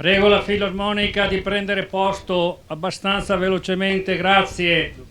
Prego la filarmonica di prendere posto abbastanza velocemente, grazie.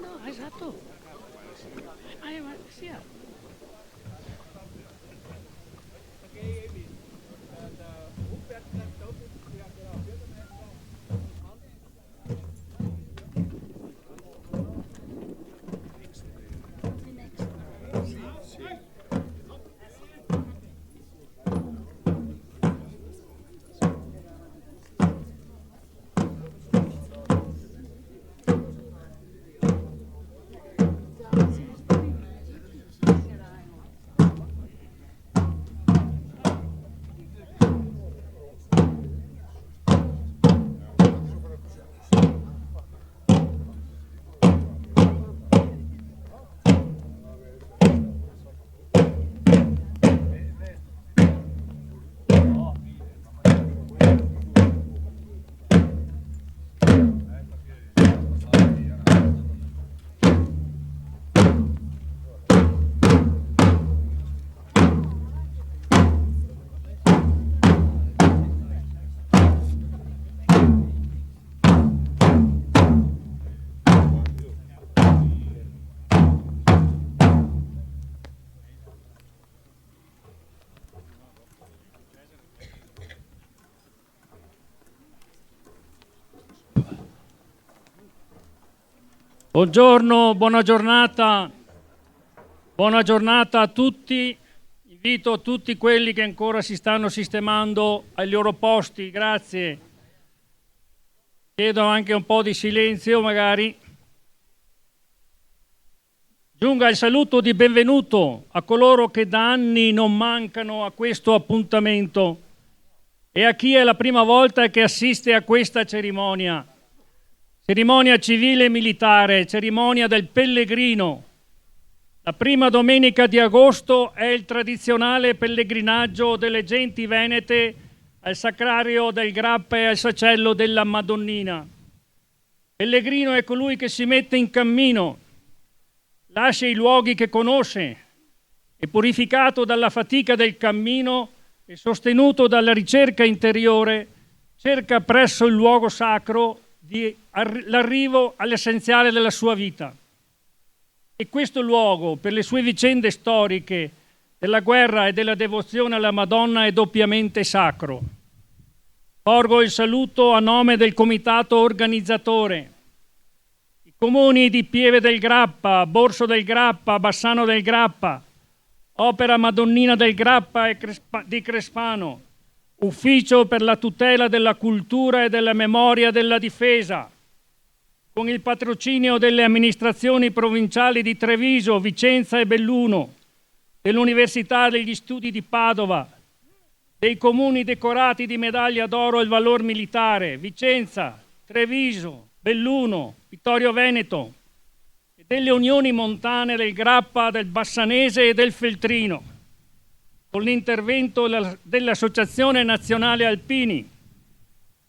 No, esatto. Ma sia. Buongiorno, buona giornata a tutti. Invito tutti quelli che ancora si stanno sistemando ai loro posti, grazie. Chiedo anche un po' di silenzio magari. Giunga il saluto di benvenuto a coloro che da anni non mancano a questo appuntamento e a chi è la prima volta che assiste a questa cerimonia. Cerimonia civile e militare, cerimonia del pellegrino. La prima domenica di agosto è il tradizionale pellegrinaggio delle genti venete al Sacrario del Grappa e al Sacello della Madonnina. Pellegrino è colui che si mette in cammino, lascia i luoghi che conosce e, purificato dalla fatica del cammino e sostenuto dalla ricerca interiore, cerca presso il luogo sacro l'arrivo all'essenziale della sua vita. E questo luogo, per le sue vicende storiche della guerra e della devozione alla Madonna, è doppiamente sacro. Porgo il saluto a nome del comitato organizzatore. I comuni di Pieve del Grappa, Borso del Grappa, Bassano del Grappa, Opera Madonnina del Grappa e di Crespano, Ufficio per la tutela della cultura e della memoria della difesa, con il patrocinio delle amministrazioni provinciali di Treviso, Vicenza e Belluno, dell'Università degli Studi di Padova, dei comuni decorati di medaglia d'oro al valor militare, Vicenza, Treviso, Belluno, Vittorio Veneto, e delle unioni montane del Grappa, del Bassanese e del Feltrino, con l'intervento dell'Associazione Nazionale Alpini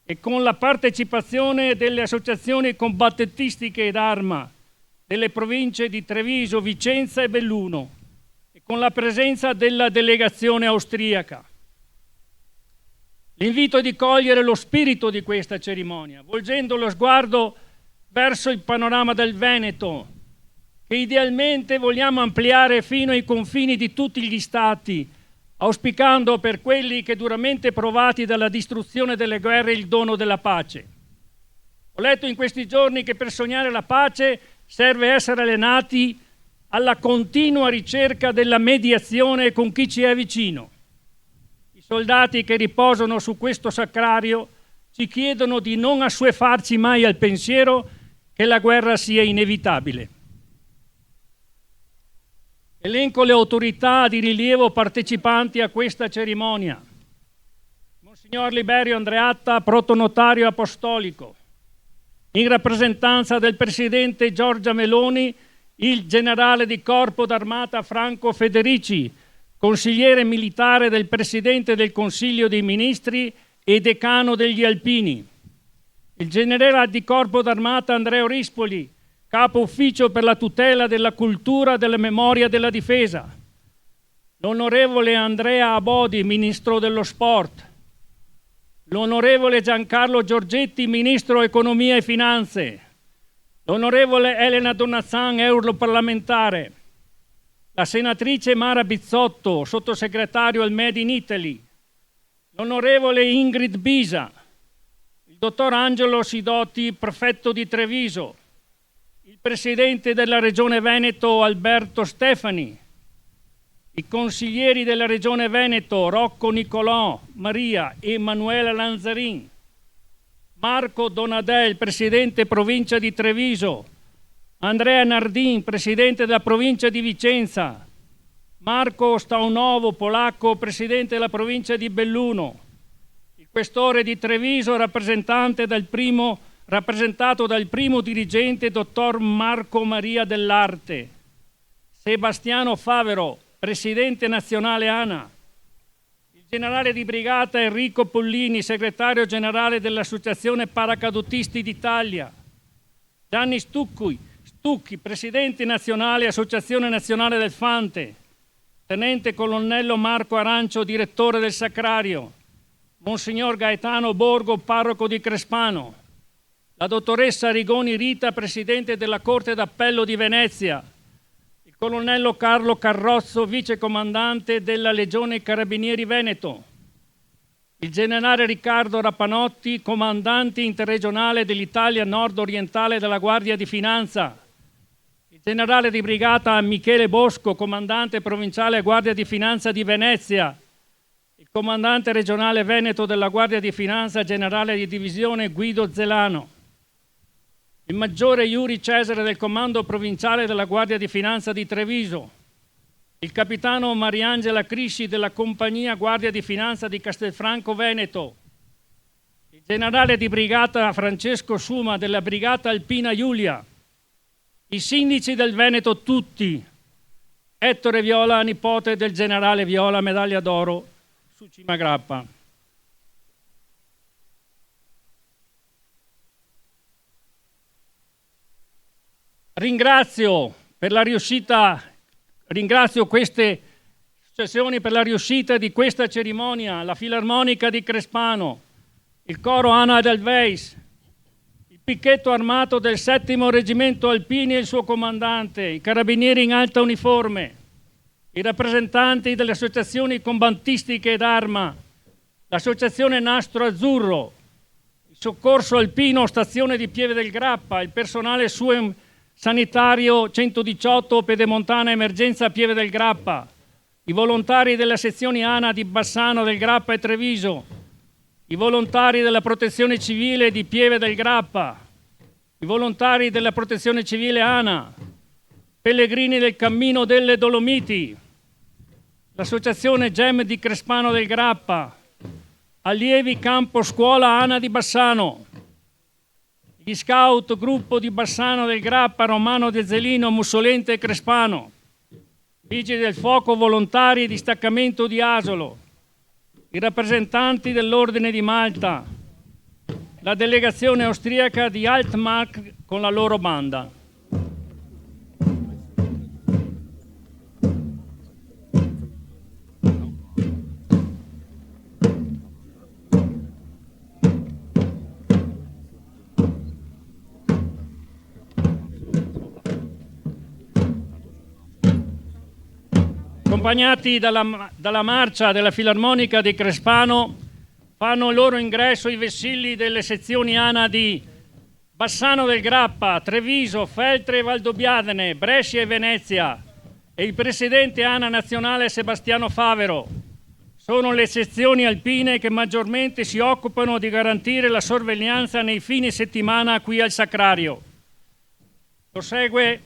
e con la partecipazione delle associazioni combattentistiche d'Arma delle province di Treviso, Vicenza e Belluno e con la presenza della delegazione austriaca. L'invito è di cogliere lo spirito di questa cerimonia, volgendo lo sguardo verso il panorama del Veneto, che idealmente vogliamo ampliare fino ai confini di tutti gli stati, auspicando per quelli che duramente provati dalla distruzione delle guerre il dono della pace. Ho letto in questi giorni che per sognare la pace serve essere allenati alla continua ricerca della mediazione con chi ci è vicino. I soldati che riposano su questo sacrario ci chiedono di non assuefarci mai al pensiero che la guerra sia inevitabile. Elenco le autorità di rilievo partecipanti a questa cerimonia. Monsignor Liberio Andreatta, protonotario apostolico. In rappresentanza del Presidente Giorgia Meloni, il generale di Corpo d'Armata Franco Federici, consigliere militare del Presidente del Consiglio dei Ministri e decano degli Alpini. Il generale di Corpo d'Armata Andrea Rispoli, capo ufficio per la tutela della cultura, della memoria e della difesa. L'onorevole Andrea Abodi, Ministro dello Sport. L'onorevole Giancarlo Giorgetti, Ministro Economia e Finanze, l'onorevole Elena Donazzan, europarlamentare, la senatrice Mara Bizzotto, sottosegretario al Made in Italy, l'onorevole Ingrid Bisa, il dottor Angelo Sidoti, prefetto di Treviso, il presidente della Regione Veneto Alberto Stefani, i consiglieri della Regione Veneto Rocco Nicolò, Maria e Emanuela Lanzarin, Marco Donadel, presidente provincia di Treviso, Andrea Nardin, presidente della provincia di Vicenza, Marco Staunovo, polacco, presidente della provincia di Belluno, il questore di Treviso, rappresentato dal primo dirigente, dottor Marco Maria Dell'Arte, Sebastiano Favero, presidente nazionale ANA, il generale di brigata Enrico Pollini, segretario generale dell'Associazione Paracadutisti d'Italia, Gianni Stucchi, presidente nazionale Associazione Nazionale del Fante, tenente colonnello Marco Arancio, direttore del Sacrario, Monsignor Gaetano Borgo, parroco di Crespano, la dottoressa Rigoni Rita, presidente della Corte d'Appello di Venezia, il colonnello Carlo Carrozzo, vicecomandante della Legione Carabinieri Veneto, il generale Riccardo Rapanotti, comandante interregionale dell'Italia nord-orientale della Guardia di Finanza, il generale di brigata Michele Bosco, comandante provinciale Guardia di Finanza di Venezia, il comandante regionale Veneto della Guardia di Finanza, generale di divisione Guido Zelano, il maggiore Iuri Cesare del Comando Provinciale della Guardia di Finanza di Treviso, il capitano Mariangela Crisci della Compagnia Guardia di Finanza di Castelfranco Veneto, il generale di brigata Francesco Suma della Brigata Alpina Giulia, i sindaci del Veneto tutti, Ettore Viola, nipote del generale Viola, medaglia d'oro su Cima Grappa. Ringrazio queste associazioni per la riuscita di questa cerimonia, la Filarmonica di Crespano, il coro Ana Edelweiss, il picchetto armato del 7° Reggimento Alpini e il suo comandante, i carabinieri in alta uniforme, i rappresentanti delle associazioni combattistiche d'Arma, l'associazione Nastro Azzurro, il soccorso alpino stazione di Pieve del Grappa, il personale sanitario 118 Pedemontana Emergenza Pieve del Grappa, i volontari delle sezioni ANA di Bassano, del Grappa e Treviso, i volontari della Protezione Civile di Pieve del Grappa, i volontari della Protezione Civile ANA, pellegrini del Cammino delle Dolomiti, l'associazione GEM di Crespano del Grappa, allievi campo scuola ANA di Bassano, gli scout gruppo di Bassano del Grappa, Romano De Zelino, Mussolente e Crespano, vigili del fuoco volontari e distaccamento di Asolo, i rappresentanti dell'Ordine di Malta, la delegazione austriaca di Altmark con la loro banda. Accompagnati dalla marcia della Filarmonica di Crespano, fanno il loro ingresso i vessilli delle sezioni ANA di Bassano del Grappa, Treviso, Feltre e Valdobbiadene, Brescia e Venezia e il presidente ANA nazionale Sebastiano Favero. Sono le sezioni alpine che maggiormente si occupano di garantire la sorveglianza nei fine settimana qui al Sacrario. Lo segue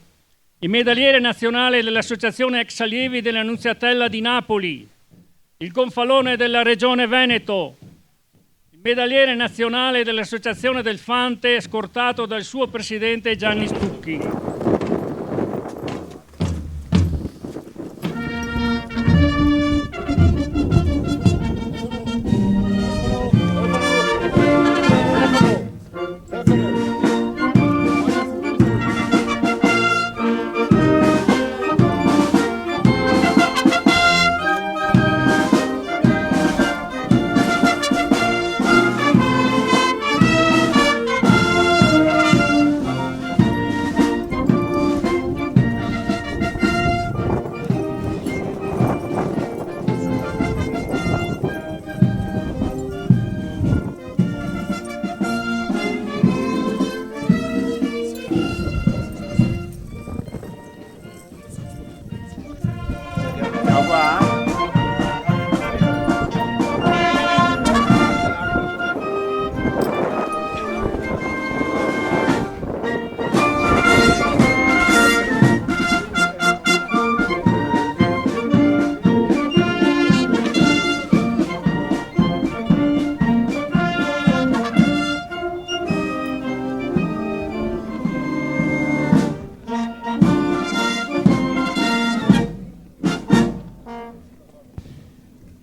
il medagliere nazionale dell'Associazione Ex Allievi dell'Annunziatella di Napoli, il gonfalone della Regione Veneto, il medagliere nazionale dell'Associazione del Fante, scortato dal suo presidente Gianni Stucchi.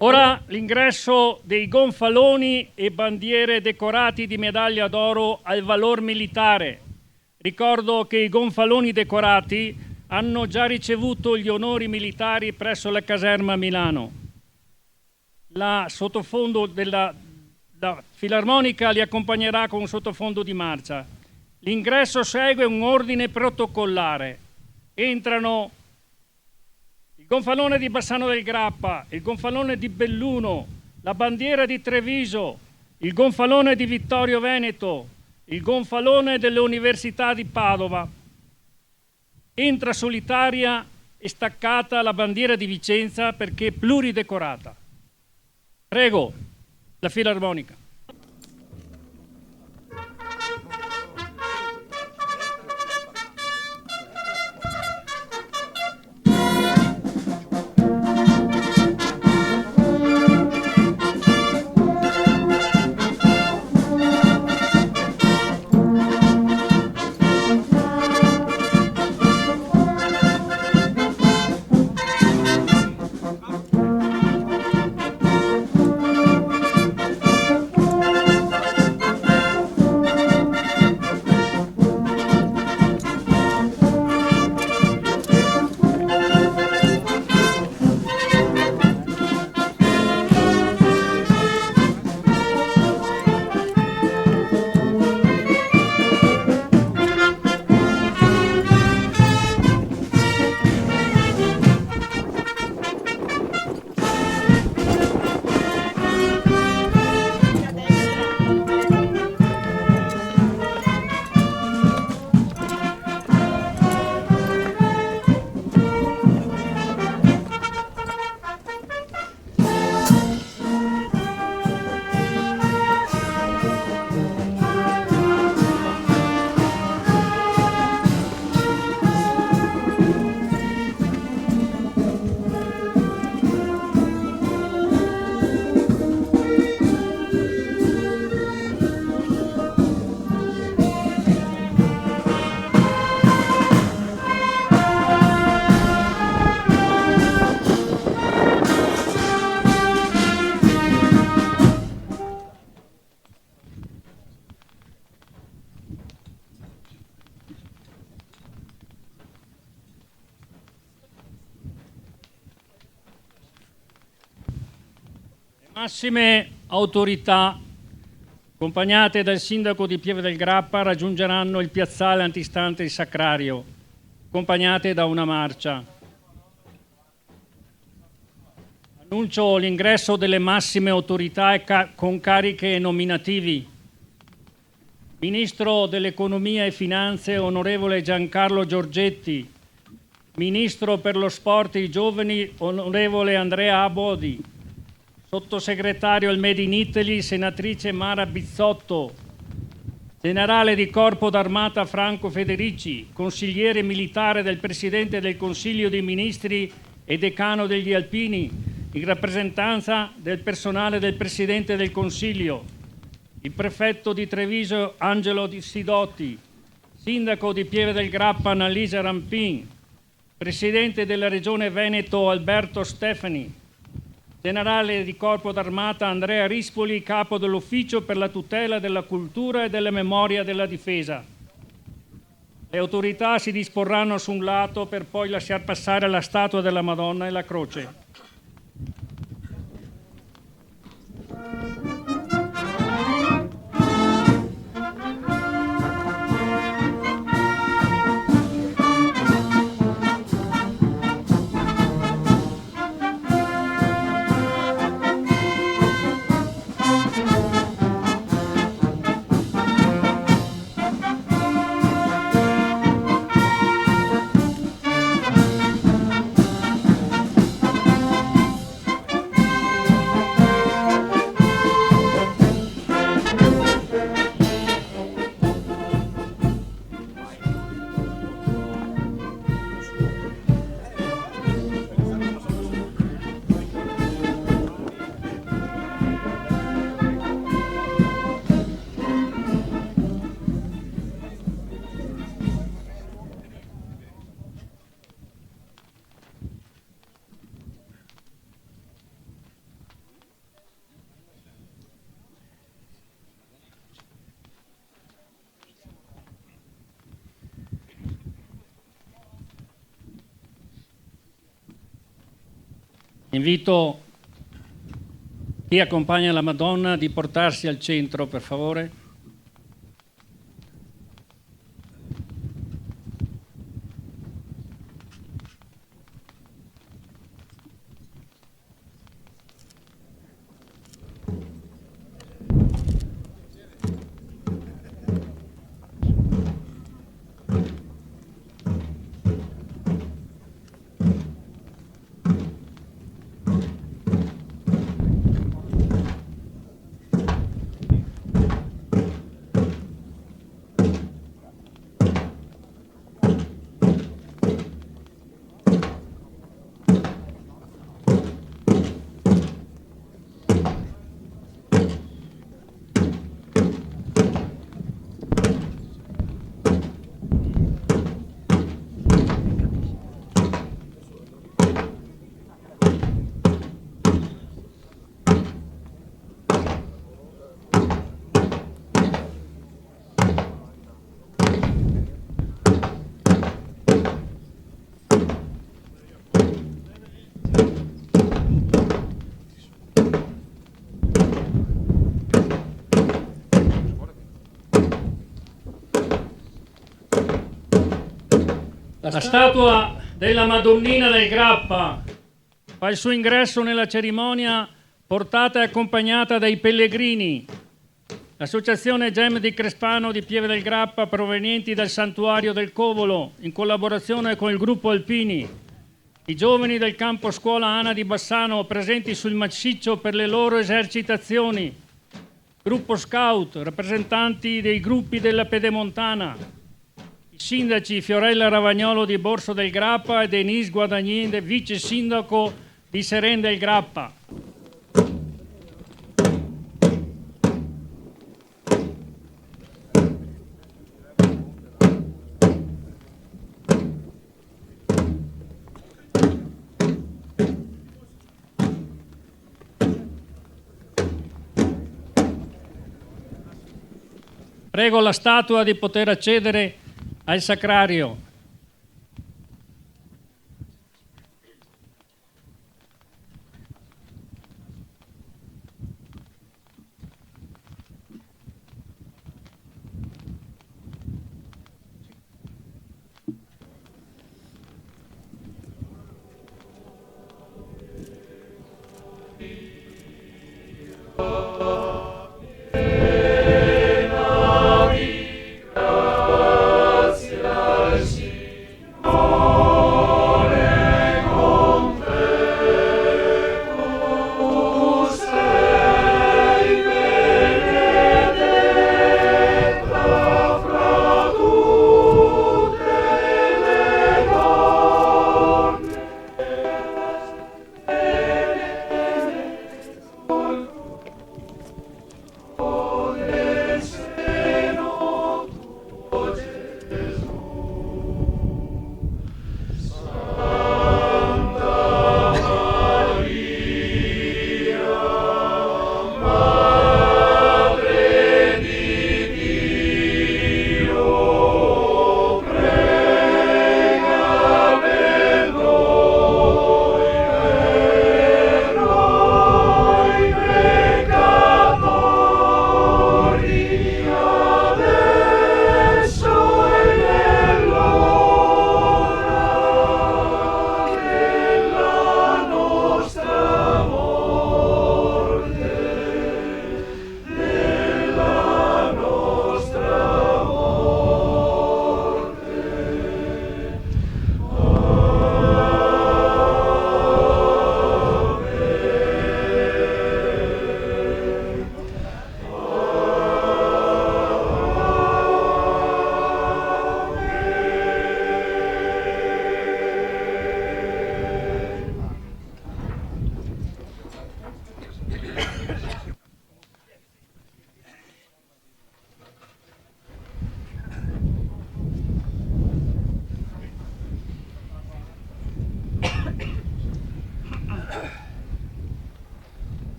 Ora l'ingresso dei gonfaloni e bandiere decorati di medaglia d'oro al valor militare. Ricordo che i gonfaloni decorati hanno già ricevuto gli onori militari presso la caserma a Milano. La sottofondo della Filarmonica li accompagnerà con un sottofondo di marcia. L'ingresso segue un ordine protocollare. Entrano il gonfalone di Bassano del Grappa, il gonfalone di Belluno, la bandiera di Treviso, il gonfalone di Vittorio Veneto, il gonfalone delle università di Padova. Entra solitaria e staccata la bandiera di Vicenza perché pluridecorata. Prego, la Filarmonica. Massime autorità, accompagnate dal sindaco di Pieve del Grappa, raggiungeranno il piazzale antistante il Sacrario, accompagnate da una marcia. Annuncio l'ingresso delle massime autorità con cariche e nominativi. Ministro dell'Economia e Finanze, onorevole Giancarlo Giorgetti. Ministro per lo Sport e i Giovani, onorevole Andrea Abodi. Sottosegretario al Made in Italy, senatrice Mara Bizzotto. Generale di Corpo d'Armata Franco Federici, consigliere militare del Presidente del Consiglio dei Ministri e decano degli Alpini, in rappresentanza del personale del Presidente del Consiglio, il prefetto di Treviso Angelo Sidotti, sindaco di Pieve del Grappa Annalisa Rampin, Presidente della Regione Veneto Alberto Stefani, Generale di Corpo d'Armata Andrea Rispoli, capo dell'Ufficio per la tutela della cultura e della memoria della difesa. Le autorità si disporranno su un lato per poi lasciar passare la statua della Madonna e la croce. Invito chi accompagna la Madonna di portarsi al centro, per favore. La statua della Madonnina del Grappa fa il suo ingresso nella cerimonia portata e accompagnata dai pellegrini. L'associazione Gem di Crespano di Pieve del Grappa, provenienti dal Santuario del Covolo, in collaborazione con il gruppo Alpini. I giovani del campo scuola Ana di Bassano, presenti sul massiccio per le loro esercitazioni. Gruppo Scout, rappresentanti dei gruppi della Pedemontana. I sindaci Fiorella Ravagnolo di Borso del Grappa e Denise Guadagnin, vice sindaco di Seren del Grappa. Prego la statua di poter accedere al Sacrario.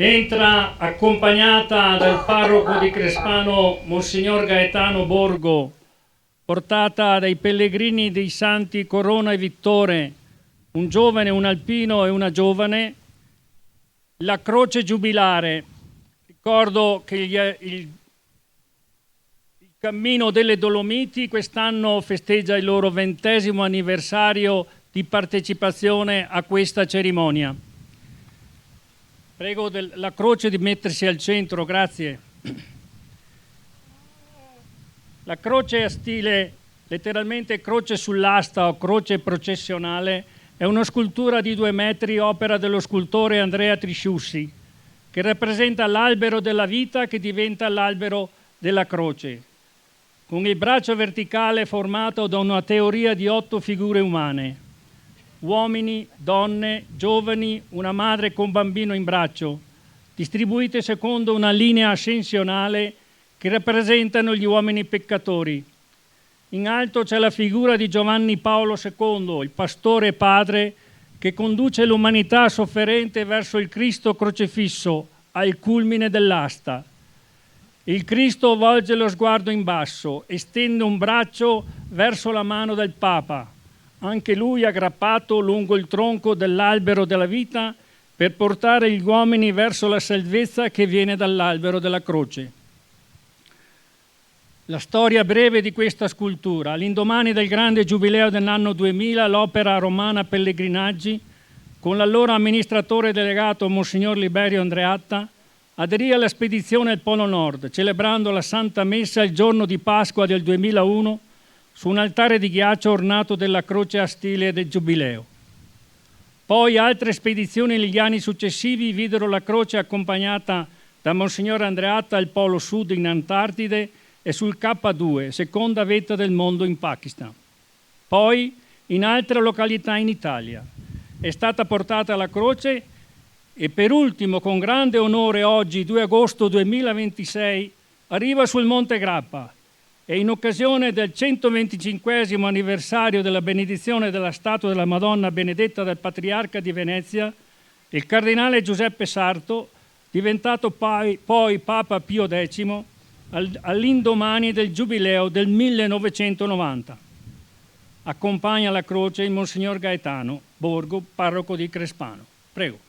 entra accompagnata dal parroco di Crespano, Monsignor Gaetano Borgo, portata dai pellegrini dei santi Corona e Vittore, un giovane, un alpino e una giovane, la croce giubilare. Ricordo che il Cammino delle Dolomiti quest'anno festeggia il loro 20° anniversario di partecipazione a questa cerimonia. Prego la croce di mettersi al centro, grazie. La croce a stile, letteralmente croce sull'asta o croce processionale, è una scultura di 2 metri, opera dello scultore Andrea Trisciussi, che rappresenta l'albero della vita che diventa l'albero della croce, con il braccio verticale formato da una teoria di 8 figure umane: uomini, donne, giovani, una madre con bambino in braccio, distribuite secondo una linea ascensionale che rappresentano gli uomini peccatori. In alto c'è la figura di Giovanni Paolo II, il pastore padre che conduce l'umanità sofferente verso il Cristo crocifisso al culmine dell'asta. Il Cristo volge lo sguardo in basso e stende un braccio verso la mano del Papa, anche lui aggrappato lungo il tronco dell'albero della vita per portare gli uomini verso la salvezza che viene dall'albero della croce. La storia breve di questa scultura: all'indomani del grande giubileo dell'anno 2000, l'opera romana Pellegrinaggi, con l'allora amministratore delegato Monsignor Liberio Andreatta, aderì alla spedizione al Polo Nord, celebrando la Santa Messa il giorno di Pasqua del 2001 su un altare di ghiaccio ornato della croce a stile del Giubileo. Poi altre spedizioni negli anni successivi videro la croce accompagnata da Monsignor Andreatta al Polo Sud in Antartide e sul K2, seconda vetta del mondo, in Pakistan. Poi in altre località in Italia. È stata portata la croce e per ultimo, con grande onore, oggi, 2 agosto 2026, arriva sul Monte Grappa e in occasione del 125° anniversario della benedizione della statua della Madonna Benedetta dal Patriarca di Venezia, il cardinale Giuseppe Sarto, diventato poi Papa Pio X, all'indomani del Giubileo del 1990. Accompagna la croce il Monsignor Gaetano Borgo, parroco di Crespano. Prego.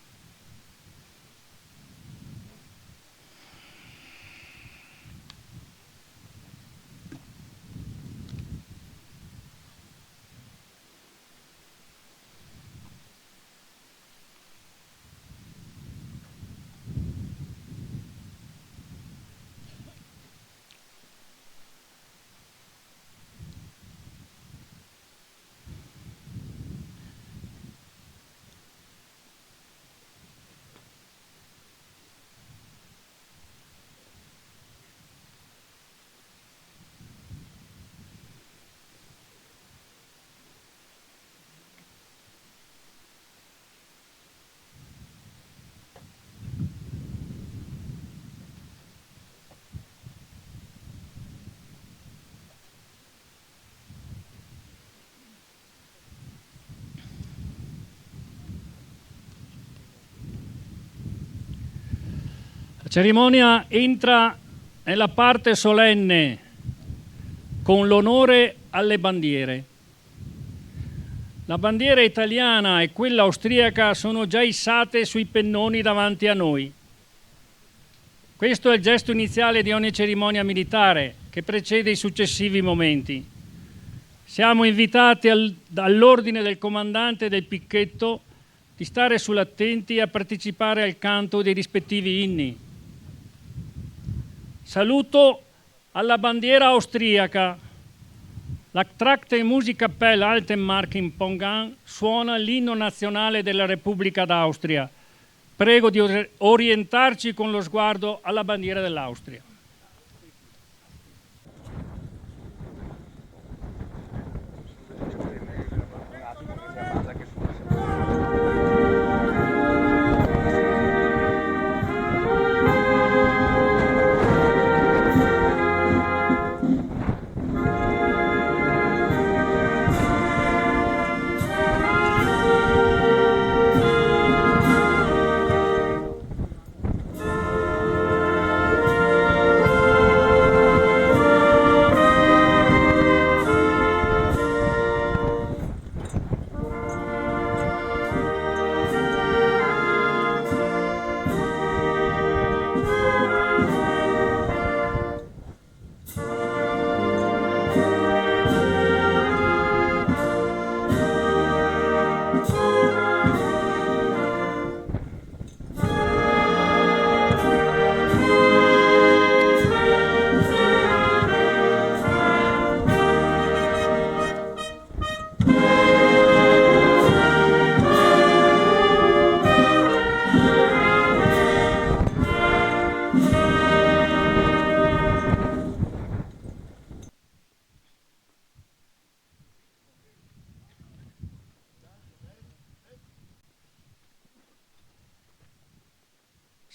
La cerimonia entra nella parte solenne con l'onore alle bandiere. La bandiera italiana e quella austriaca sono già issate sui pennoni davanti a noi. Questo è il gesto iniziale di ogni cerimonia militare che precede i successivi momenti. Siamo invitati dall'ordine del comandante del picchetto di stare sull'attenti e a partecipare al canto dei rispettivi inni. Saluto alla bandiera austriaca. La Trachte Musikkapelle Altenmark in Pongan suona l'inno nazionale della Repubblica d'Austria. Prego di orientarci con lo sguardo alla bandiera dell'Austria.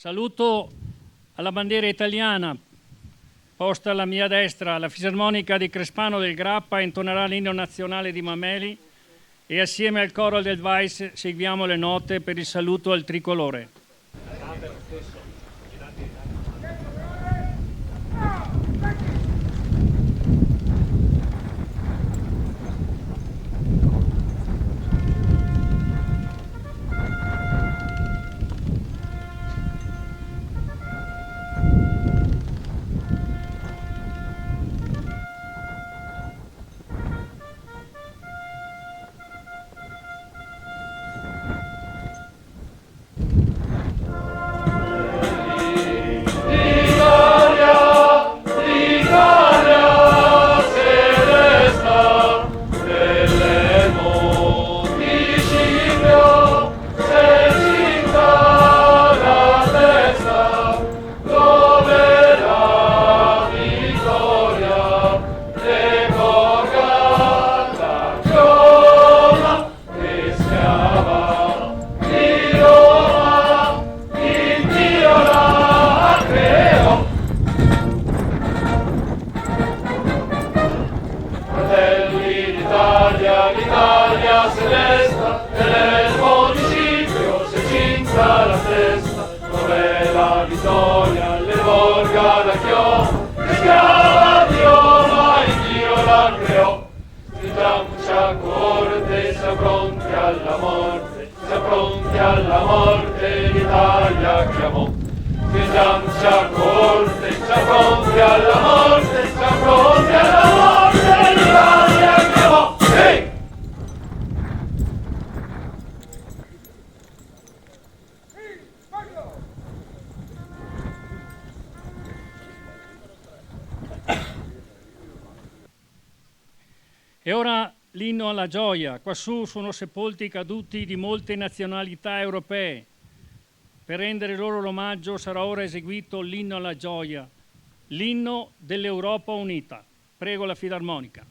Saluto alla bandiera italiana posta alla mia destra. La fisarmonica di Crespano del Grappa intonerà l'inno nazionale di Mameli e assieme al coro del Weiss seguiamo le note per il saluto al tricolore. L'Italia se resta e nel municipio si cinta la testa, dove la vittoria le volga la chioma, che schiava Dio, ma il Dio la creò. Stringiamoci a corte, siamo pronti alla morte, siamo pronti alla morte, l'Italia chiamò. Stringiamoci a corte, siamo pronti alla morte, siamo pronti alla morte, l'Italia chiamò. Sì! E ora l'inno alla gioia. Quassù sono sepolti i caduti di molte nazionalità europee. Per rendere loro l'omaggio sarà ora eseguito l'inno alla gioia, l'inno dell'Europa unita. Prego la filarmonica.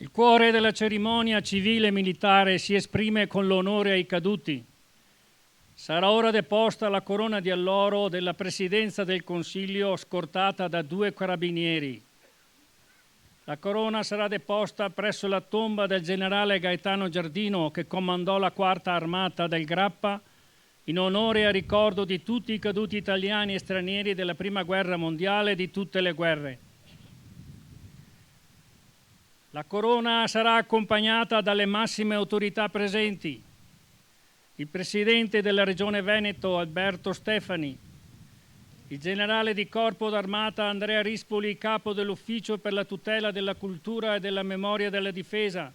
Il cuore della cerimonia civile e militare si esprime con l'onore ai caduti. Sarà ora deposta la corona di alloro della Presidenza del Consiglio scortata da 2 carabinieri. La corona sarà deposta presso la tomba del generale Gaetano Giardino, che comandò la 4ª Armata del Grappa, in onore e ricordo di tutti i caduti italiani e stranieri della Prima Guerra Mondiale e di tutte le guerre. La corona sarà accompagnata dalle massime autorità presenti: il Presidente della Regione Veneto Alberto Stefani, il Generale di Corpo d'Armata Andrea Rispoli, Capo dell'Ufficio per la tutela della cultura e della memoria della difesa,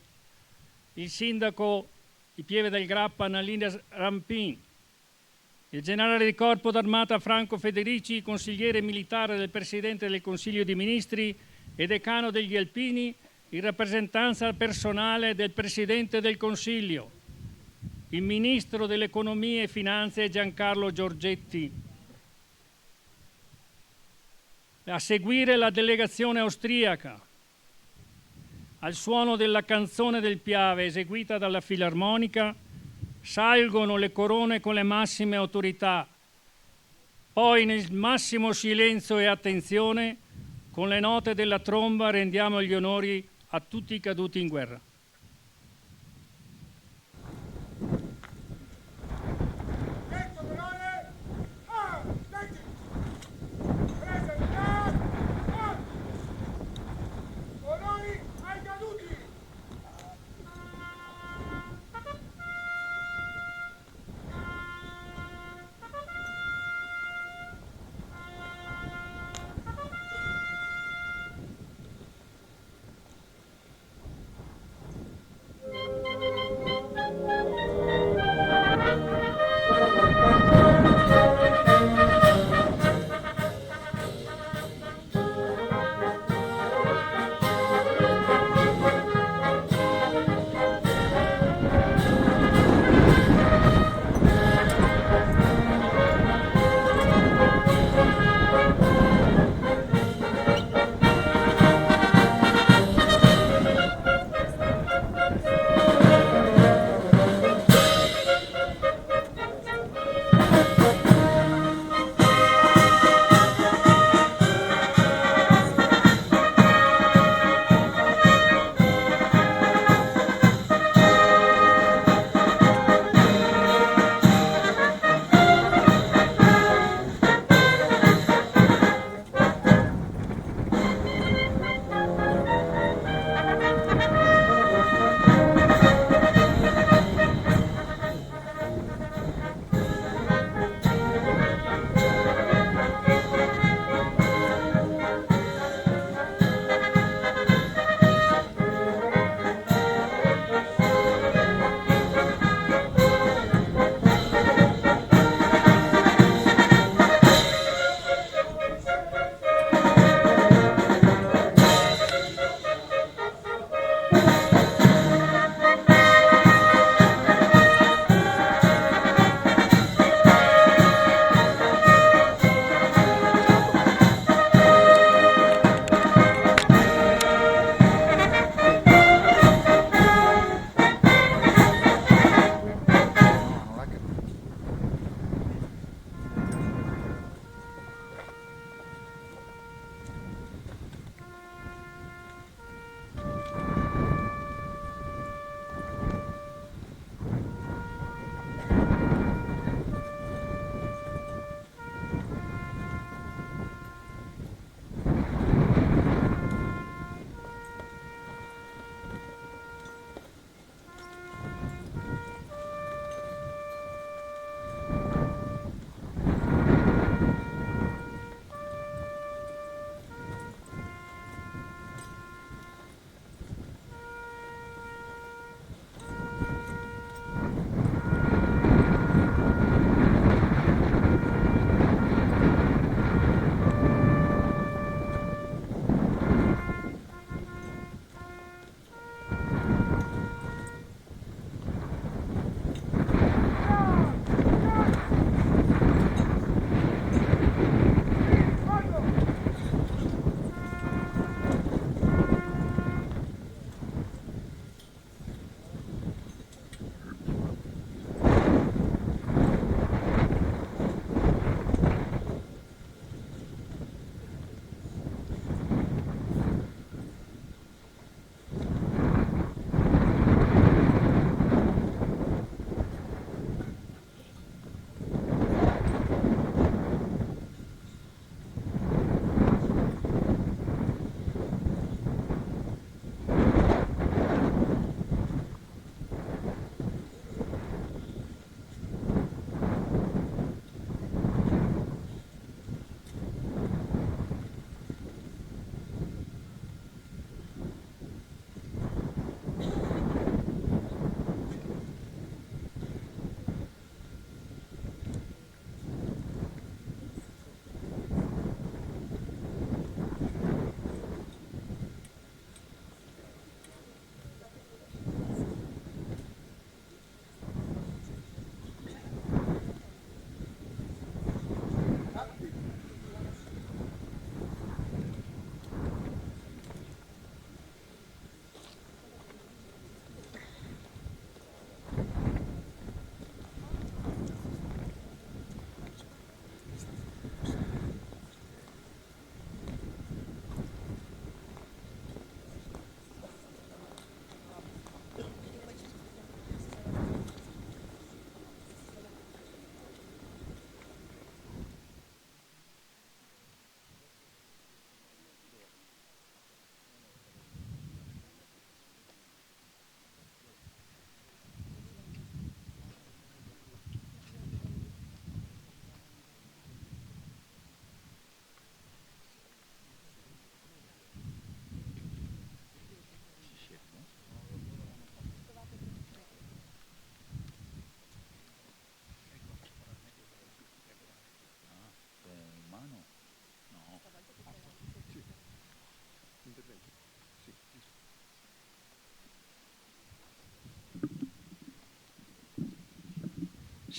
il Sindaco di Pieve del Grappa Annalina Rampin, il Generale di Corpo d'Armata Franco Federici, consigliere militare del Presidente del Consiglio dei Ministri e decano degli Alpini, in rappresentanza personale del Presidente del Consiglio, il Ministro dell'Economia e Finanze Giancarlo Giorgetti, A seguire la delegazione austriaca. Al suono della canzone del Piave eseguita dalla Filarmonica salgono le corone con le massime autorità. Poi nel massimo silenzio e attenzione, con le note della tromba rendiamo gli onori a tutti i caduti in guerra.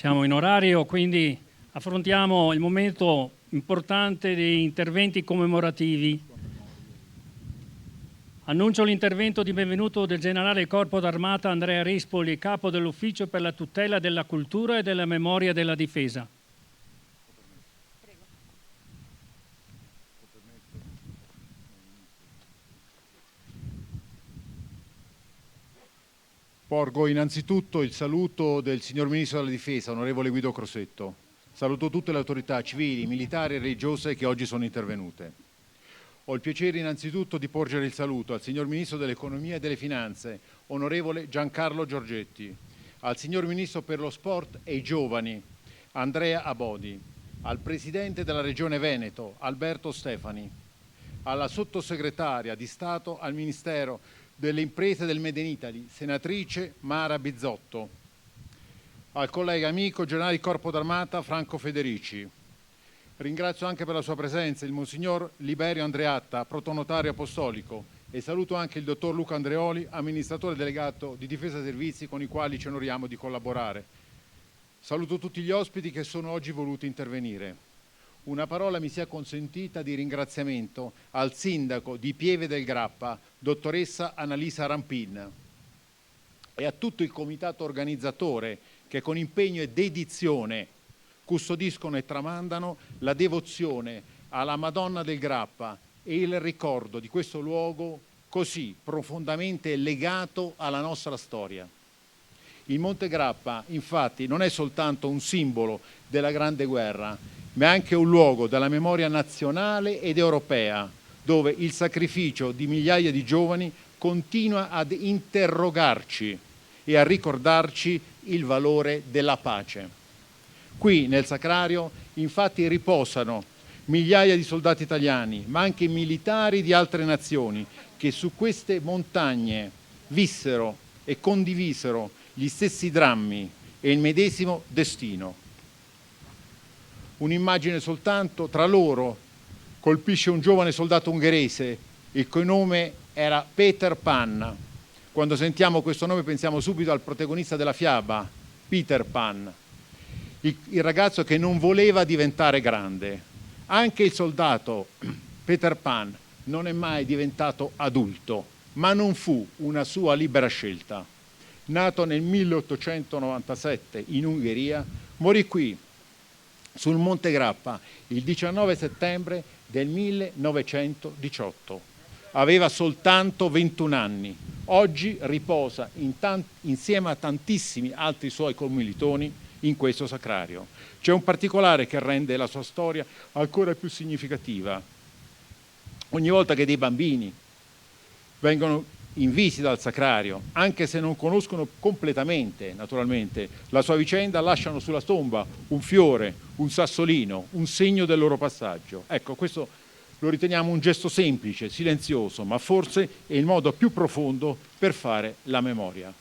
Siamo in orario, quindi affrontiamo il momento importante degli interventi commemorativi. Annuncio l'intervento di benvenuto del generale del Corpo d'Armata Andrea Rispoli, capo dell'Ufficio per la tutela della cultura e della memoria della difesa. Porgo innanzitutto il saluto del signor Ministro della Difesa, onorevole Guido Crosetto. Saluto tutte le autorità civili, militari e religiose che oggi sono intervenute. Ho il piacere innanzitutto di porgere il saluto al signor Ministro dell'Economia e delle Finanze, onorevole Giancarlo Giorgetti, al signor Ministro per lo Sport e i Giovani, Andrea Abodi, al Presidente della Regione Veneto, Alberto Stefani, alla Sottosegretaria di Stato al Ministero delle Imprese del Made in Italy, senatrice Mara Bizzotto, al collega amico generale di Corpo d'Armata Franco Federici. Ringrazio anche per la sua presenza il Monsignor Liberio Andreatta, protonotario apostolico, e saluto anche il Dottor Luca Andreoli, amministratore delegato di Difesa Servizi, con i quali ci onoriamo di collaborare. Saluto tutti gli ospiti che sono oggi voluti intervenire. Una parola mi sia consentita di ringraziamento al sindaco di Pieve del Grappa, dottoressa Annalisa Rampin, e a tutto il comitato organizzatore che con impegno e dedizione custodiscono e tramandano la devozione alla Madonna del Grappa e il ricordo di questo luogo così profondamente legato alla nostra storia. Il Monte Grappa, infatti, non è soltanto un simbolo della Grande Guerra, ma è anche un luogo della memoria nazionale ed europea, dove il sacrificio di migliaia di giovani continua ad interrogarci e a ricordarci il valore della pace. Qui nel Sacrario, infatti, riposano migliaia di soldati italiani, ma anche militari di altre nazioni, che su queste montagne vissero e condivisero gli stessi drammi e il medesimo destino. Un'immagine soltanto: tra loro colpisce un giovane soldato ungherese, il cui nome era Peter Pan. Quando sentiamo questo nome pensiamo subito al protagonista della fiaba, Peter Pan, il ragazzo che non voleva diventare grande. Anche il soldato Peter Pan non è mai diventato adulto, ma non fu una sua libera scelta. Nato nel 1897 in Ungheria, morì qui sul Monte Grappa il 19 settembre del 1918. Aveva soltanto 21 anni. Oggi riposa insieme a tantissimi altri suoi commilitoni in questo sacrario. C'è un particolare che rende la sua storia ancora più significativa. Ogni volta che dei bambini vengono in visita al sacrario, anche se non conoscono completamente, naturalmente, la sua vicenda, lasciano sulla tomba un fiore, un sassolino, un segno del loro passaggio. Ecco, questo lo riteniamo un gesto semplice, silenzioso, ma forse è il modo più profondo per fare la memoria.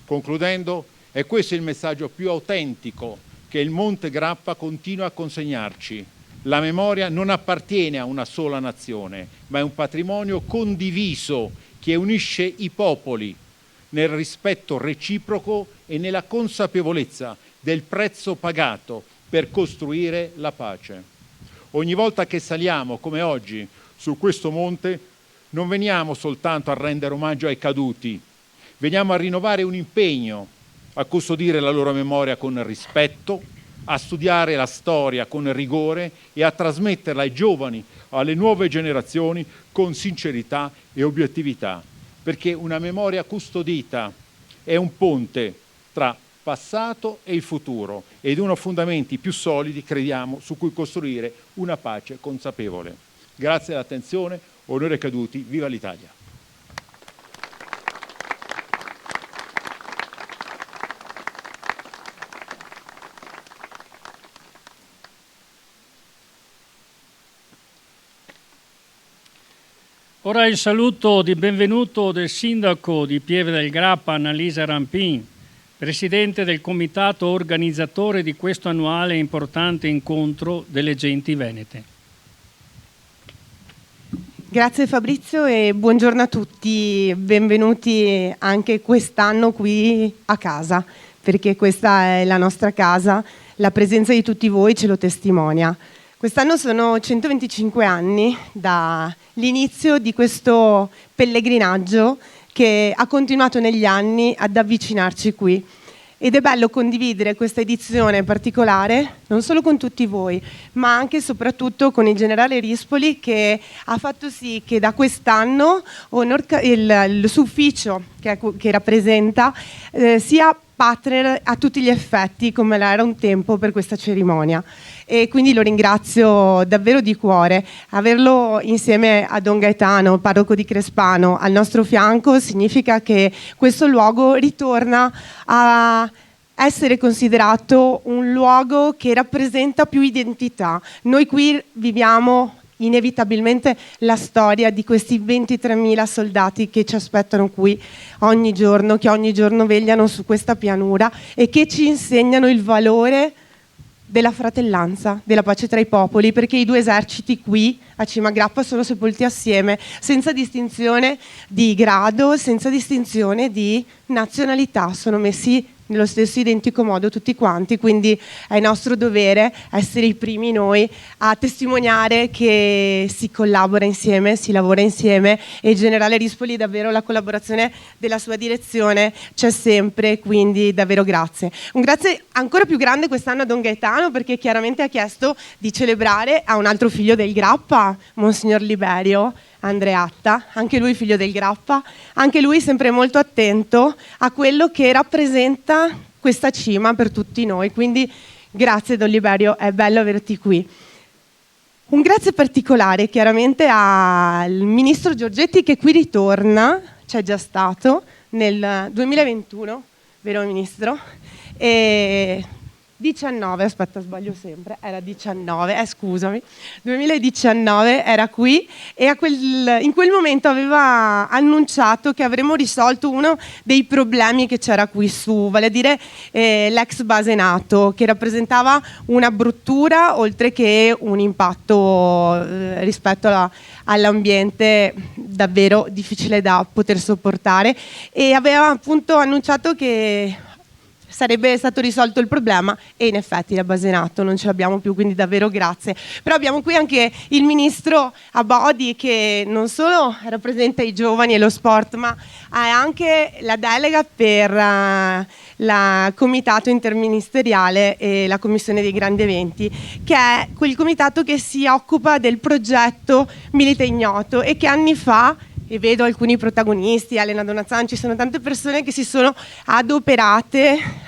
Concludendo, è questo il messaggio più autentico che il Monte Grappa continua a consegnarci. La memoria non appartiene a una sola nazione, ma è un patrimonio condiviso che unisce i popoli nel rispetto reciproco e nella consapevolezza del prezzo pagato per costruire la pace. Ogni volta che saliamo, come oggi, su questo monte, non veniamo soltanto a rendere omaggio ai caduti, veniamo a rinnovare un impegno, a custodire la loro memoria con rispetto, a studiare la storia con rigore e a trasmetterla ai giovani, alle nuove generazioni con sincerità e obiettività, perché una memoria custodita è un ponte tra passato e il futuro ed uno fondamenti più solidi, crediamo, su cui costruire una pace consapevole. Grazie dell'attenzione, onore ai caduti, viva l'Italia! Ora il saluto di benvenuto del sindaco di Pieve del Grappa, Annalisa Rampin, presidente del comitato organizzatore di questo annuale e importante incontro delle genti venete. Grazie Fabrizio e buongiorno a tutti, benvenuti anche quest'anno qui a casa perché questa è la nostra casa, la presenza di tutti voi ce lo testimonia. Quest'anno sono 125 anni dall'inizio di questo pellegrinaggio che ha continuato negli anni ad avvicinarci qui. Ed è bello condividere questa edizione particolare non solo con tutti voi, ma anche e soprattutto con il generale Rispoli, che ha fatto sì che da quest'anno il suo ufficio che rappresenta sia partner a tutti gli effetti, come era un tempo per questa cerimonia. E quindi lo ringrazio davvero di cuore. Averlo insieme a Don Gaetano, parroco di Crespano, al nostro fianco significa che questo luogo ritorna a essere considerato un luogo che rappresenta più identità. Noi qui viviamo inevitabilmente la storia di questi 23.000 soldati che ci aspettano qui ogni giorno, che ogni giorno vegliano su questa pianura e che ci insegnano il valore della fratellanza, della pace tra i popoli, perché i due eserciti qui a Cimagrappa sono sepolti assieme, senza distinzione di grado, senza distinzione di nazionalità, sono messi nello stesso identico modo tutti quanti, quindi è nostro dovere essere i primi noi a testimoniare che si collabora insieme, si lavora insieme, e il generale Rispoli davvero la collaborazione della sua direzione c'è sempre, quindi davvero grazie. Un grazie ancora più grande quest'anno a Don Gaetano, perché chiaramente ha chiesto di celebrare a un altro figlio del Grappa, Monsignor Liberio Andreatta, anche lui figlio del Grappa, anche lui sempre molto attento a quello che rappresenta questa cima per tutti noi, quindi grazie Don Liberio, è bello averti qui. Un grazie particolare chiaramente al Ministro Giorgetti, che qui ritorna, c'è già stato nel 2021, vero Ministro? E 19, aspetta, sbaglio sempre, era 19, scusami, 2019 era qui e in quel momento aveva annunciato che avremmo risolto uno dei problemi che c'era qui su, vale a dire l'ex base NATO, che rappresentava una bruttura oltre che un impatto rispetto all'ambiente davvero difficile da poter sopportare, e aveva appunto annunciato che sarebbe stato risolto il problema, e in effetti la base NATO non ce l'abbiamo più, quindi davvero grazie. Però abbiamo qui anche il ministro Abodi, che non solo rappresenta i giovani e lo sport, ma ha anche la delega per il comitato interministeriale e la commissione dei grandi eventi, che è quel comitato che si occupa del progetto Milite Ignoto, e che anni fa, e vedo alcuni protagonisti, Elena Donazzan, ci sono tante persone che si sono adoperate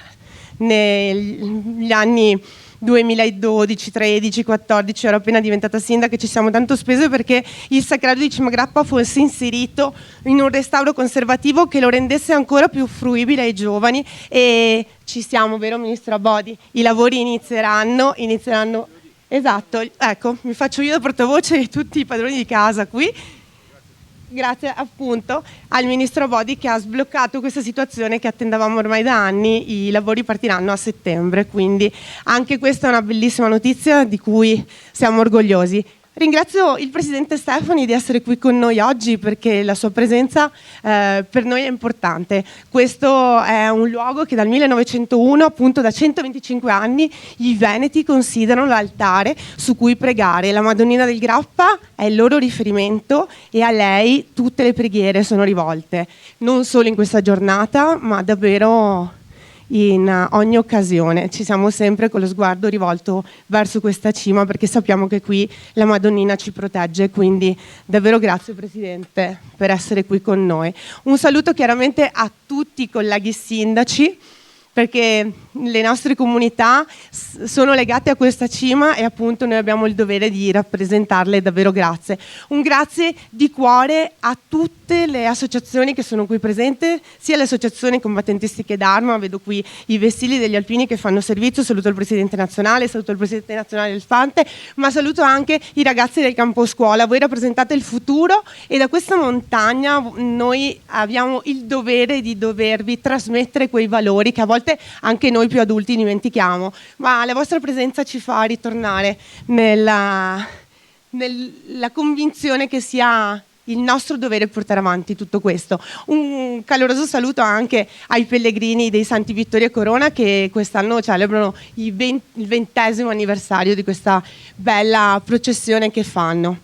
negli anni 2012, 13, 14, ero appena diventata sindaca, ci siamo tanto spese perché il Sacrario di Cimagrappa fosse inserito in un restauro conservativo che lo rendesse ancora più fruibile ai giovani, e ci siamo, vero Ministro Abodi? I lavori inizieranno, esatto, ecco, mi faccio io da portavoce di tutti i padroni di casa qui. Grazie appunto al Ministro Abodi, che ha sbloccato questa situazione che attendavamo ormai da anni. I lavori partiranno a settembre, quindi anche questa è una bellissima notizia di cui siamo orgogliosi. Ringrazio il Presidente Stefani di essere qui con noi oggi, perché la sua presenza per noi è importante. Questo è un luogo che dal 1901, appunto da 125 anni, i veneti considerano l'altare su cui pregare. La Madonnina del Grappa è il loro riferimento, e a lei tutte le preghiere sono rivolte, non solo in questa giornata, ma davvero in ogni occasione. Ci siamo sempre con lo sguardo rivolto verso questa cima, perché sappiamo che qui la Madonnina ci protegge, quindi davvero grazie Presidente per essere qui con noi. Un saluto chiaramente a tutti i colleghi sindaci, perché le nostre comunità sono legate a questa cima e appunto noi abbiamo il dovere di rappresentarle, davvero grazie. Un grazie di cuore a tutte le associazioni che sono qui presenti, sia le associazioni combattentistiche d'arma, vedo qui i vessilli degli alpini che fanno servizio, saluto il Presidente nazionale, saluto il Presidente nazionale del Fante, ma saluto anche i ragazzi del campo scuola. Voi rappresentate il futuro, e da questa montagna noi abbiamo il dovere di dovervi trasmettere quei valori che a volte anche noi più adulti dimentichiamo, ma la vostra presenza ci fa ritornare nella convinzione che sia il nostro dovere è portare avanti tutto questo. Un caloroso saluto anche ai pellegrini dei Santi Vittorio e Corona che quest'anno celebrano il 20° anniversario di questa bella processione che fanno.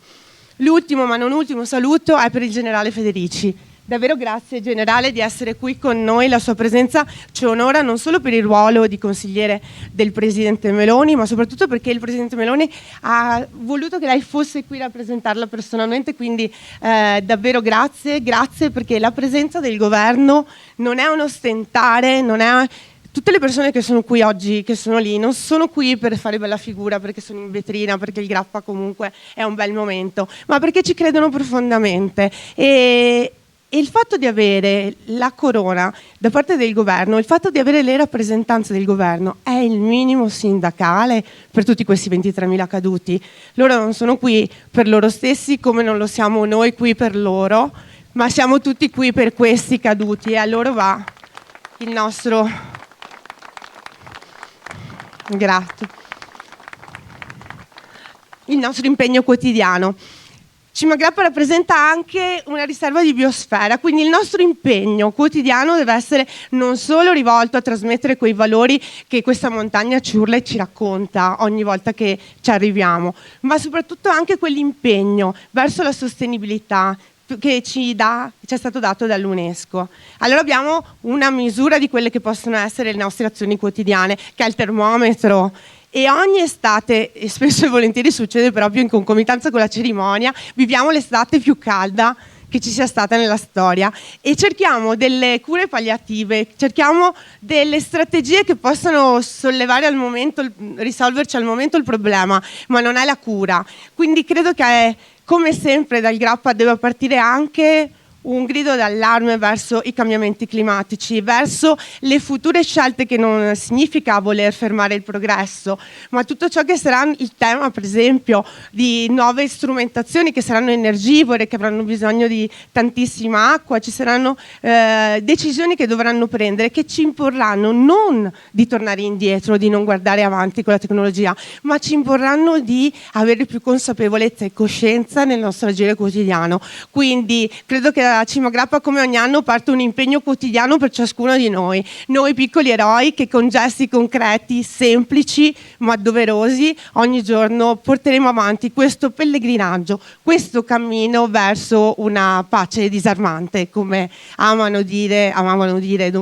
L'ultimo ma non ultimo saluto è per il generale Federici. Davvero grazie generale di essere qui con noi, la sua presenza ci onora non solo per il ruolo di consigliere del Presidente Meloni, ma soprattutto perché il Presidente Meloni ha voluto che lei fosse qui a rappresentarla personalmente, quindi davvero grazie perché la presenza del governo non è un ostentare, non è... Tutte le persone che sono qui oggi, che sono lì, non sono qui per fare bella figura, perché sono in vetrina, perché il Grappa comunque è un bel momento, ma perché ci credono profondamente. E il fatto di avere la corona da parte del governo, il fatto di avere le rappresentanze del governo è il minimo sindacale per tutti questi 23.000 caduti. Loro non sono qui per loro stessi come non lo siamo noi qui per loro, ma siamo tutti qui per questi caduti e a loro va il nostro... Grazie. Il nostro impegno quotidiano. Cima Grappa rappresenta anche una riserva di biosfera, quindi il nostro impegno quotidiano deve essere non solo rivolto a trasmettere quei valori che questa montagna ci urla e ci racconta ogni volta che ci arriviamo, ma soprattutto anche quell'impegno verso la sostenibilità che ci è stato dato dall'UNESCO. Allora abbiamo una misura di quelle che possono essere le nostre azioni quotidiane, che è il termometro. E ogni estate, e spesso e volentieri succede proprio in concomitanza con la cerimonia, viviamo l'estate più calda che ci sia stata nella storia e cerchiamo delle cure palliative, cerchiamo delle strategie che possano sollevare al momento, risolverci al momento il problema, ma non è la cura. Quindi credo che, come sempre, dal Grappa deve partire anche un grido d'allarme verso i cambiamenti climatici, verso le future scelte, che non significa voler fermare il progresso, ma tutto ciò che sarà il tema, per esempio, di nuove strumentazioni che saranno energivore, che avranno bisogno di tantissima acqua. Ci saranno decisioni che dovranno prendere, che ci imporranno non di tornare indietro, di non guardare avanti con la tecnologia, ma ci imporranno di avere più consapevolezza e coscienza nel nostro agire quotidiano. Quindi credo che da Cima Grappa, come ogni anno, parte un impegno quotidiano per ciascuno di noi piccoli eroi che con gesti concreti, semplici ma doverosi, ogni giorno porteremo avanti questo pellegrinaggio, questo cammino verso una pace disarmante, come amavano dire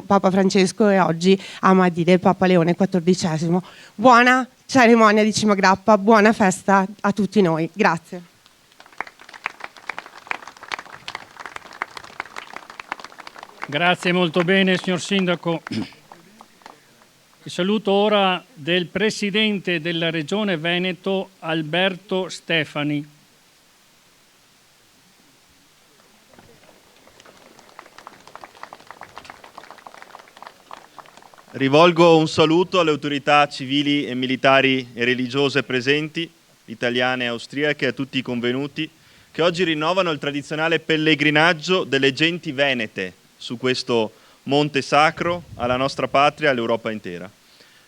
Papa Francesco e oggi ama dire Papa Leone XIV. Buona cerimonia di Cima Grappa, buona festa a tutti noi. Grazie. Grazie molto bene, signor Sindaco. Il saluto ora del Presidente della Regione Veneto, Alberto Stefani. Rivolgo un saluto alle autorità civili e militari e religiose presenti, italiane e austriache, e a tutti i convenuti che oggi rinnovano il tradizionale pellegrinaggio delle genti venete su questo monte sacro alla nostra patria e all'Europa intera.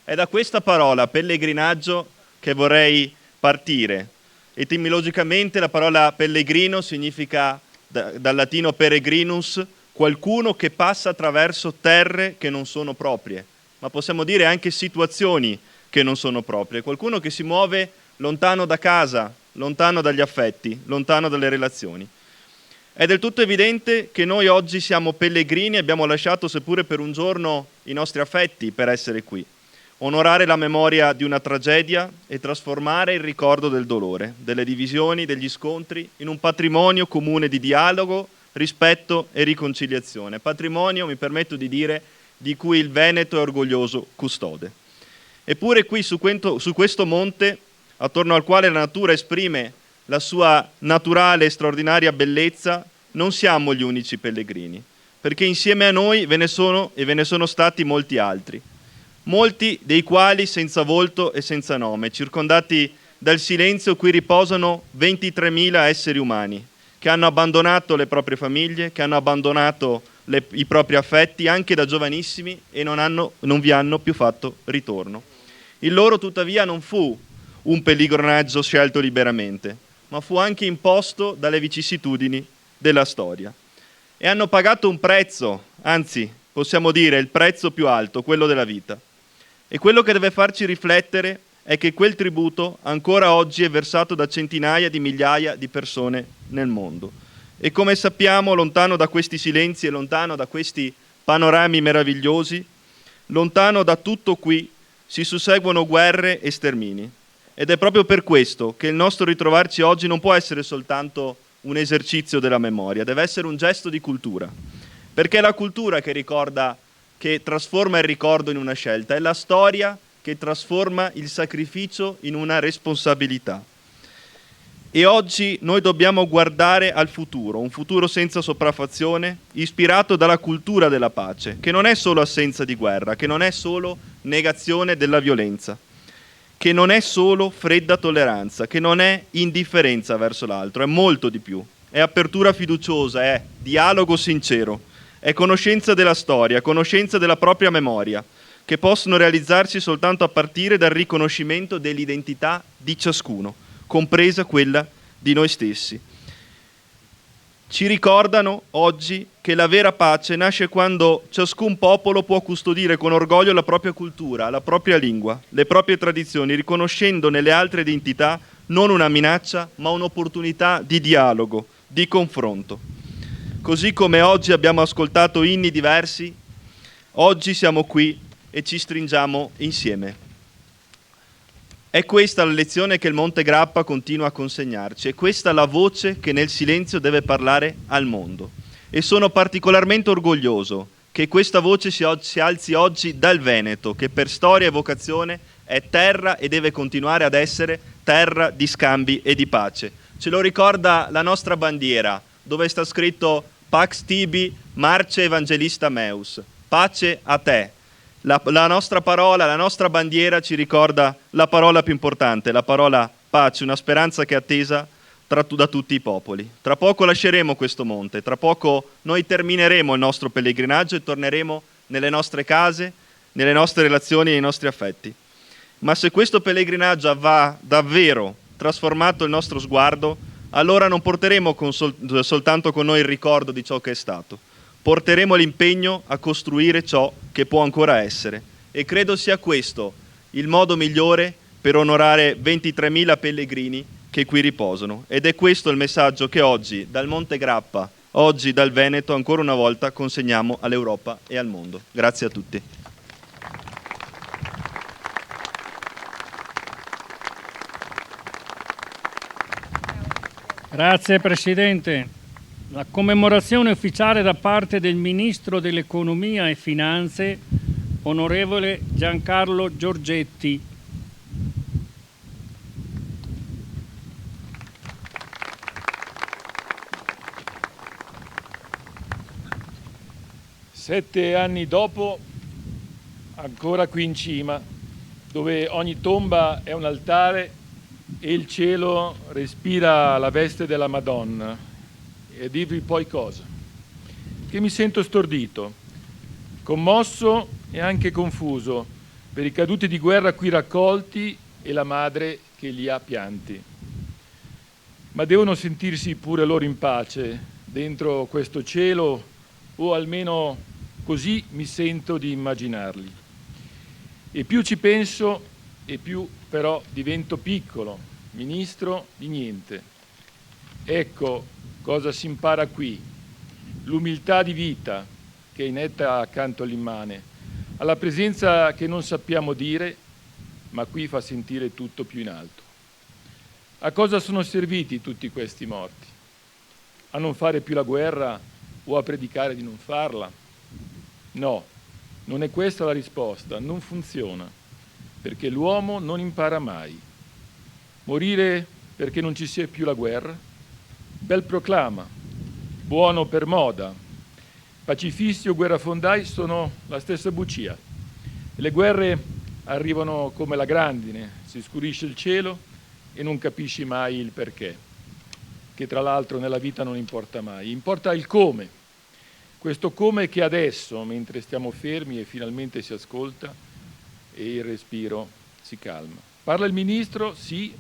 È da questa parola, pellegrinaggio, che vorrei partire. Etimologicamente la parola pellegrino significa, dal latino peregrinus, qualcuno che passa attraverso terre che non sono proprie, ma possiamo dire anche situazioni che non sono proprie, qualcuno che si muove lontano da casa, lontano dagli affetti, lontano dalle relazioni. È del tutto evidente che noi oggi siamo pellegrini e abbiamo lasciato, seppure per un giorno, i nostri affetti per essere qui. Onorare la memoria di una tragedia e trasformare il ricordo del dolore, delle divisioni, degli scontri, in un patrimonio comune di dialogo, rispetto e riconciliazione. Patrimonio, mi permetto di dire, di cui il Veneto è orgoglioso custode. Eppure qui su questo monte, attorno al quale la natura esprime la sua naturale e straordinaria bellezza, non siamo gli unici pellegrini, perché insieme a noi ve ne sono stati molti altri, molti dei quali senza volto e senza nome, circondati dal silenzio cui riposano 23.000 esseri umani, che hanno abbandonato le proprie famiglie, che hanno abbandonato i propri affetti anche da giovanissimi e non vi hanno più fatto ritorno. Il loro tuttavia non fu un pellegrinaggio scelto liberamente, ma fu anche imposto dalle vicissitudini della storia. E hanno pagato un prezzo, anzi possiamo dire il prezzo più alto, quello della vita. E quello che deve farci riflettere è che quel tributo ancora oggi è versato da centinaia di migliaia di persone nel mondo. E come sappiamo, lontano da questi silenzi e lontano da questi panorami meravigliosi, lontano da tutto qui, si susseguono guerre e stermini. Ed è proprio per questo che il nostro ritrovarci oggi non può essere soltanto un esercizio della memoria, deve essere un gesto di cultura. Perché è la cultura che ricorda, che trasforma il ricordo in una scelta, è la storia che trasforma il sacrificio in una responsabilità. E oggi noi dobbiamo guardare al futuro, un futuro senza sopraffazione, ispirato dalla cultura della pace, che non è solo assenza di guerra, che non è solo negazione della violenza, che non è solo fredda tolleranza, che non è indifferenza verso l'altro, è molto di più. È apertura fiduciosa, è dialogo sincero, è conoscenza della storia, conoscenza della propria memoria, che possono realizzarsi soltanto a partire dal riconoscimento dell'identità di ciascuno, compresa quella di noi stessi. Ci ricordano oggi che la vera pace nasce quando ciascun popolo può custodire con orgoglio la propria cultura, la propria lingua, le proprie tradizioni, riconoscendo nelle altre identità non una minaccia, ma un'opportunità di dialogo, di confronto. Così come oggi abbiamo ascoltato inni diversi, oggi siamo qui e ci stringiamo insieme. È questa la lezione che il Monte Grappa continua a consegnarci, è questa la voce che nel silenzio deve parlare al mondo. E sono particolarmente orgoglioso che questa voce si alzi oggi dal Veneto, che per storia e vocazione è terra e deve continuare ad essere terra di scambi e di pace. Ce lo ricorda la nostra bandiera, dove sta scritto Pax Tibi, Marce Evangelista Meus, pace a te. La nostra parola, la nostra bandiera ci ricorda la parola più importante, la parola pace, una speranza che è attesa da tutti i popoli. Tra poco lasceremo questo monte, tra poco noi termineremo il nostro pellegrinaggio e torneremo nelle nostre case, nelle nostre relazioni e nei nostri affetti. Ma se questo pellegrinaggio avrà davvero trasformato il nostro sguardo, allora non porteremo soltanto con noi il ricordo di ciò che è stato, porteremo l'impegno a costruire ciò che può ancora essere. E credo sia questo il modo migliore per onorare 23.000 pellegrini che qui riposano. Ed è questo il messaggio che oggi, dal Monte Grappa, oggi dal Veneto, ancora una volta consegniamo all'Europa e al mondo. Grazie a tutti. Grazie Presidente. La commemorazione ufficiale da parte del Ministro dell'Economia e Finanze, onorevole Giancarlo Giorgetti. Sette anni dopo, ancora qui in cima, dove ogni tomba è un altare e il cielo respira la veste della Madonna. E dirvi poi cosa? Che mi sento stordito, commosso e anche confuso per i caduti di guerra qui raccolti e la madre che li ha pianti. Ma devono sentirsi pure loro in pace dentro questo cielo, o almeno così mi sento di immaginarli. E più ci penso e più però divento piccolo, ministro di niente. Ecco cosa si impara qui: l'umiltà di vita che è inetta accanto all'immane, alla presenza che non sappiamo dire, ma qui fa sentire tutto più in alto. A cosa sono serviti tutti questi morti? A non fare più la guerra o a predicare di non farla? No, non è questa la risposta, non funziona, perché l'uomo non impara mai. Morire perché non ci sia più la guerra? Bel proclama, buono per moda. Pacifisti o guerrafondai sono la stessa bugia. Le guerre arrivano come la grandine, si scurisce il cielo e non capisci mai il perché, che tra l'altro nella vita non importa mai, importa il come. Questo come che adesso, mentre stiamo fermi e finalmente si ascolta e il respiro si calma. Parla il ministro, sì,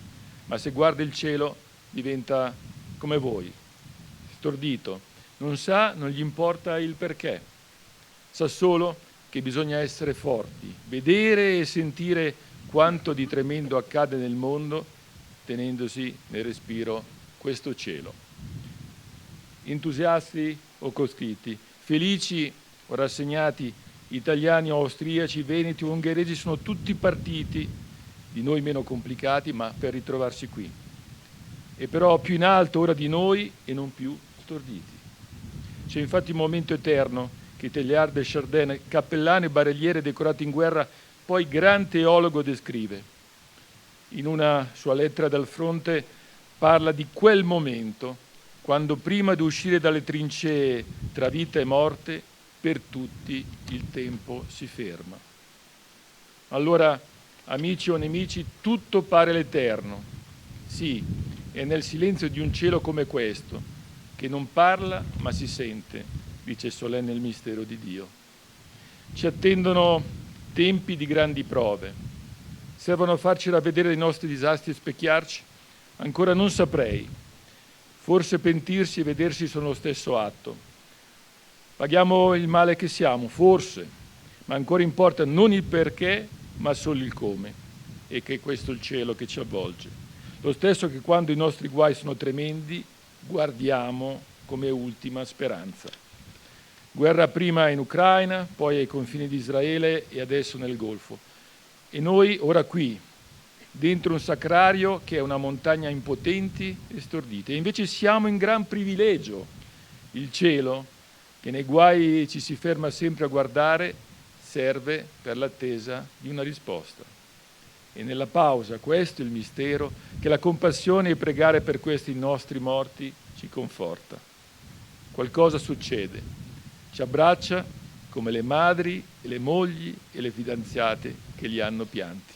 ma se guarda il cielo diventa come voi, stordito, non sa, non gli importa il perché. Sa solo che bisogna essere forti, vedere e sentire quanto di tremendo accade nel mondo, tenendosi nel respiro questo cielo. Entusiasti o coscritti, felici o rassegnati, italiani o austriaci, veneti o ungheresi, sono tutti partiti, di noi meno complicati, ma per ritrovarsi qui. E però più in alto ora di noi e non più storditi. C'è infatti un momento eterno che Teilhard de Chardin, cappellano e barelliere decorato in guerra, poi gran teologo, descrive. In una sua lettera dal fronte parla di quel momento, quando prima di uscire dalle trincee tra vita e morte, per tutti il tempo si ferma. Allora, amici o nemici, tutto pare l'eterno. Sì, è nel silenzio di un cielo come questo, che non parla ma si sente, dice solenne il mistero di Dio. Ci attendono tempi di grandi prove. Servono a farci ravvedere i nostri disastri e specchiarci? Ancora non saprei. Forse pentirsi e vedersi sono lo stesso atto. Paghiamo il male che siamo, forse, ma ancora importa non il perché, ma solo il come, e che è questo il cielo che ci avvolge. Lo stesso che quando i nostri guai sono tremendi, guardiamo come ultima speranza. Guerra prima in Ucraina, poi ai confini di Israele e adesso nel Golfo. E noi ora qui, dentro un sacrario che è una montagna impotenti e stordite. E invece siamo in gran privilegio. Il cielo, che nei guai ci si ferma sempre a guardare, serve per l'attesa di una risposta. E nella pausa, questo è il mistero, che la compassione e pregare per questi nostri morti ci conforta. Qualcosa succede, ci abbraccia come le madri e le mogli e le fidanzate che li hanno pianti.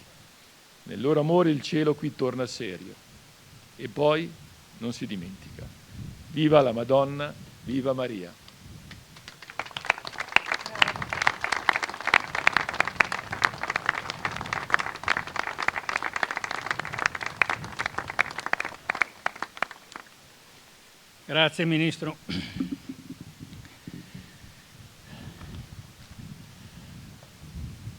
Nel loro amore il cielo qui torna serio. E poi non si dimentica. Viva la Madonna, viva Maria. Grazie Ministro.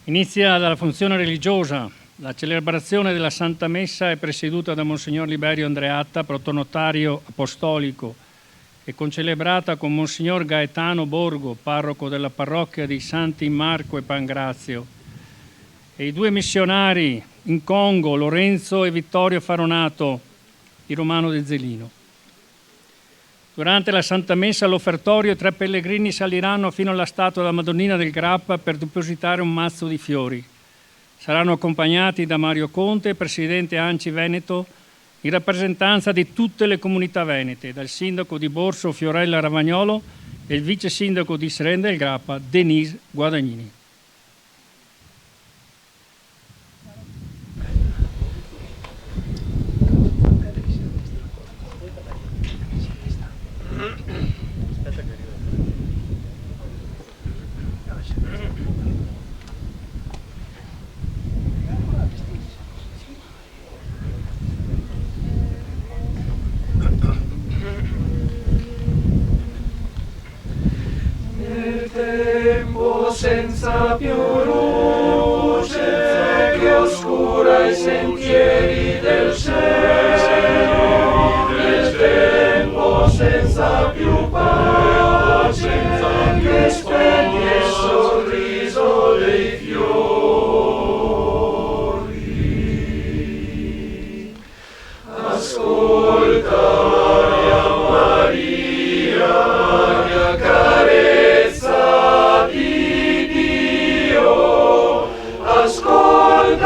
Inizia dalla funzione religiosa. La celebrazione della Santa Messa è presieduta da Monsignor Liberio Andreatta, protonotario apostolico, e concelebrata con Monsignor Gaetano Borgo, parroco della parrocchia dei Santi Marco e Pangrazio, e i due missionari in Congo, Lorenzo e Vittorio Faronato, di Romano de Zelino. Durante la Santa Messa all'offertorio 3 pellegrini saliranno fino alla statua della Madonnina del Grappa per depositare un mazzo di fiori. Saranno accompagnati da Mario Conte, presidente ANCI Veneto, in rappresentanza di tutte le comunità venete, dal sindaco di Borso Fiorella Ravagnolo e il vice sindaco di Serena del Grappa, Denise Guadagnini. Senza più luce che oscura i sentieri del cielo, nel tempo senza più pace che spegne il sorriso dei fiori. Ascolta Maria, mia carezza di Dio, ascoltaci,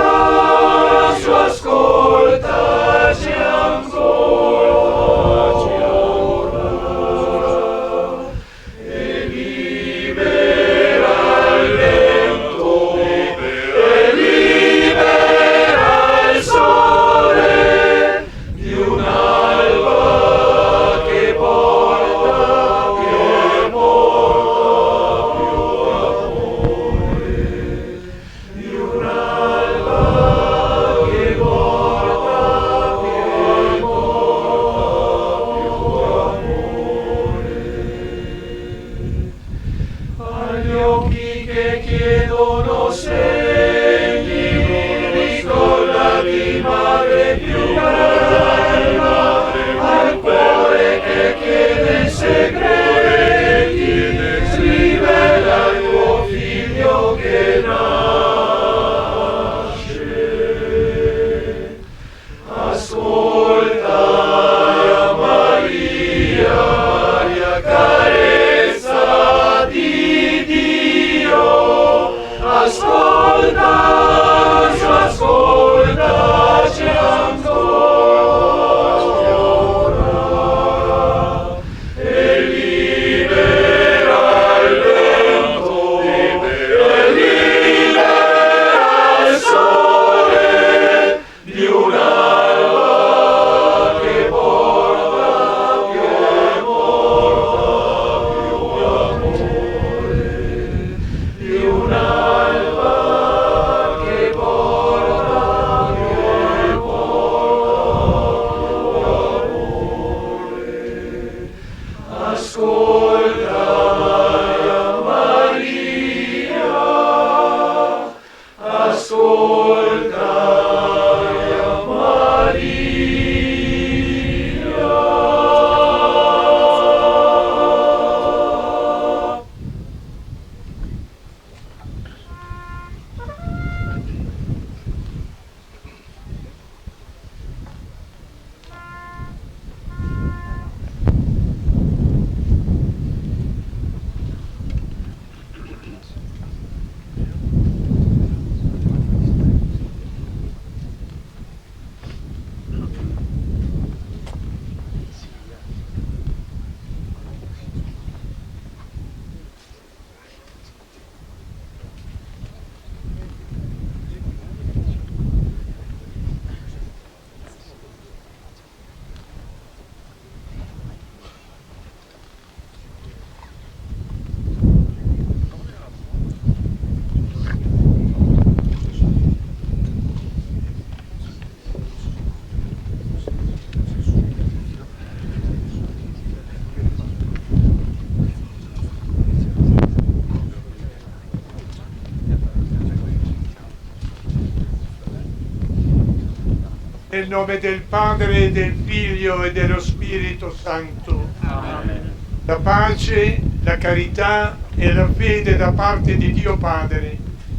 Nel nome del Padre, del Figlio e dello Spirito Santo. Amen. La pace, la carità e la fede da parte di Dio Padre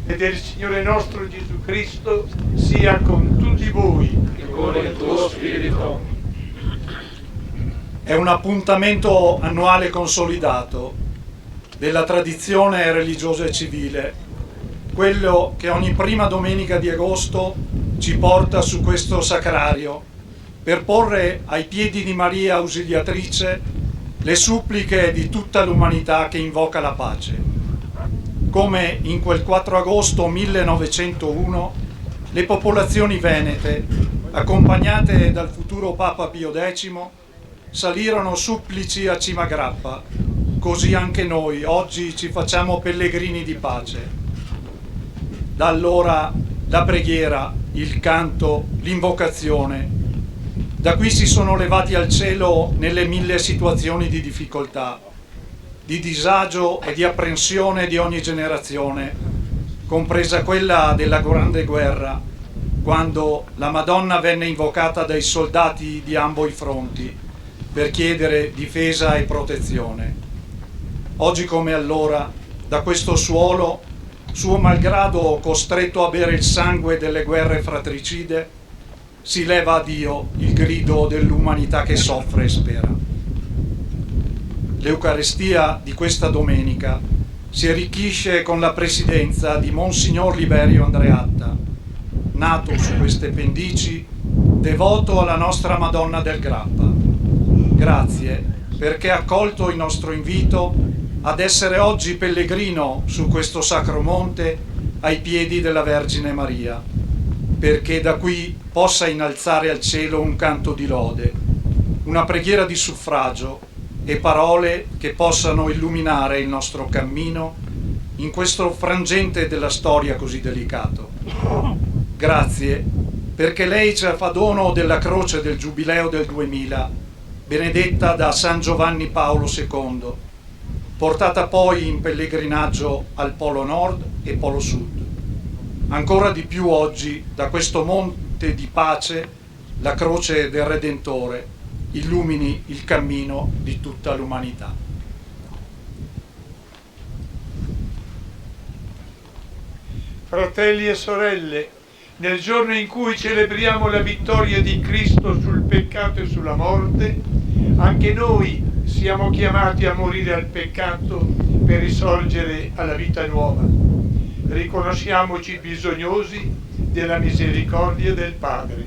e del Signore nostro Gesù Cristo sia con tutti voi E con il tuo spirito. È un appuntamento annuale consolidato della tradizione religiosa e civile, quello che ogni prima domenica di agosto ci porta su questo sacrario per porre ai piedi di Maria Ausiliatrice le suppliche di tutta l'umanità che invoca la pace. Come in quel 4 agosto 1901 le popolazioni venete, accompagnate dal futuro Papa Pio X, salirono supplici a Cima Grappa. Così anche noi oggi ci facciamo pellegrini di pace. Da allora la preghiera, il canto, l'invocazione, da qui si sono levati al cielo nelle 1000 situazioni di difficoltà, di disagio e di apprensione di ogni generazione, compresa quella della Grande Guerra, quando la Madonna venne invocata dai soldati di ambo i fronti per chiedere difesa e protezione. Oggi come allora, da questo suolo, suo malgrado costretto a bere il sangue delle guerre fratricide, si leva a Dio il grido dell'umanità che soffre e spera. L'Eucaristia di questa domenica si arricchisce con la presidenza di Monsignor Liberio Andreatta, nato su queste pendici, devoto alla nostra Madonna del Grappa. Grazie perché ha accolto il nostro invito ad essere oggi pellegrino su questo sacro monte ai piedi della Vergine Maria, perché da qui possa innalzare al cielo un canto di lode, una preghiera di suffragio e parole che possano illuminare il nostro cammino in questo frangente della storia così delicato. Grazie perché lei ci fa dono della croce del Giubileo del 2000, benedetta da San Giovanni Paolo II, portata poi in pellegrinaggio al Polo Nord e Polo Sud. Ancora di più oggi, da questo monte di pace, la croce del Redentore illumini il cammino di tutta l'umanità. Fratelli e sorelle, nel giorno in cui celebriamo la vittoria di Cristo sul peccato e sulla morte, anche noi siamo chiamati a morire al peccato per risorgere alla vita nuova. Riconosciamoci bisognosi della misericordia del Padre.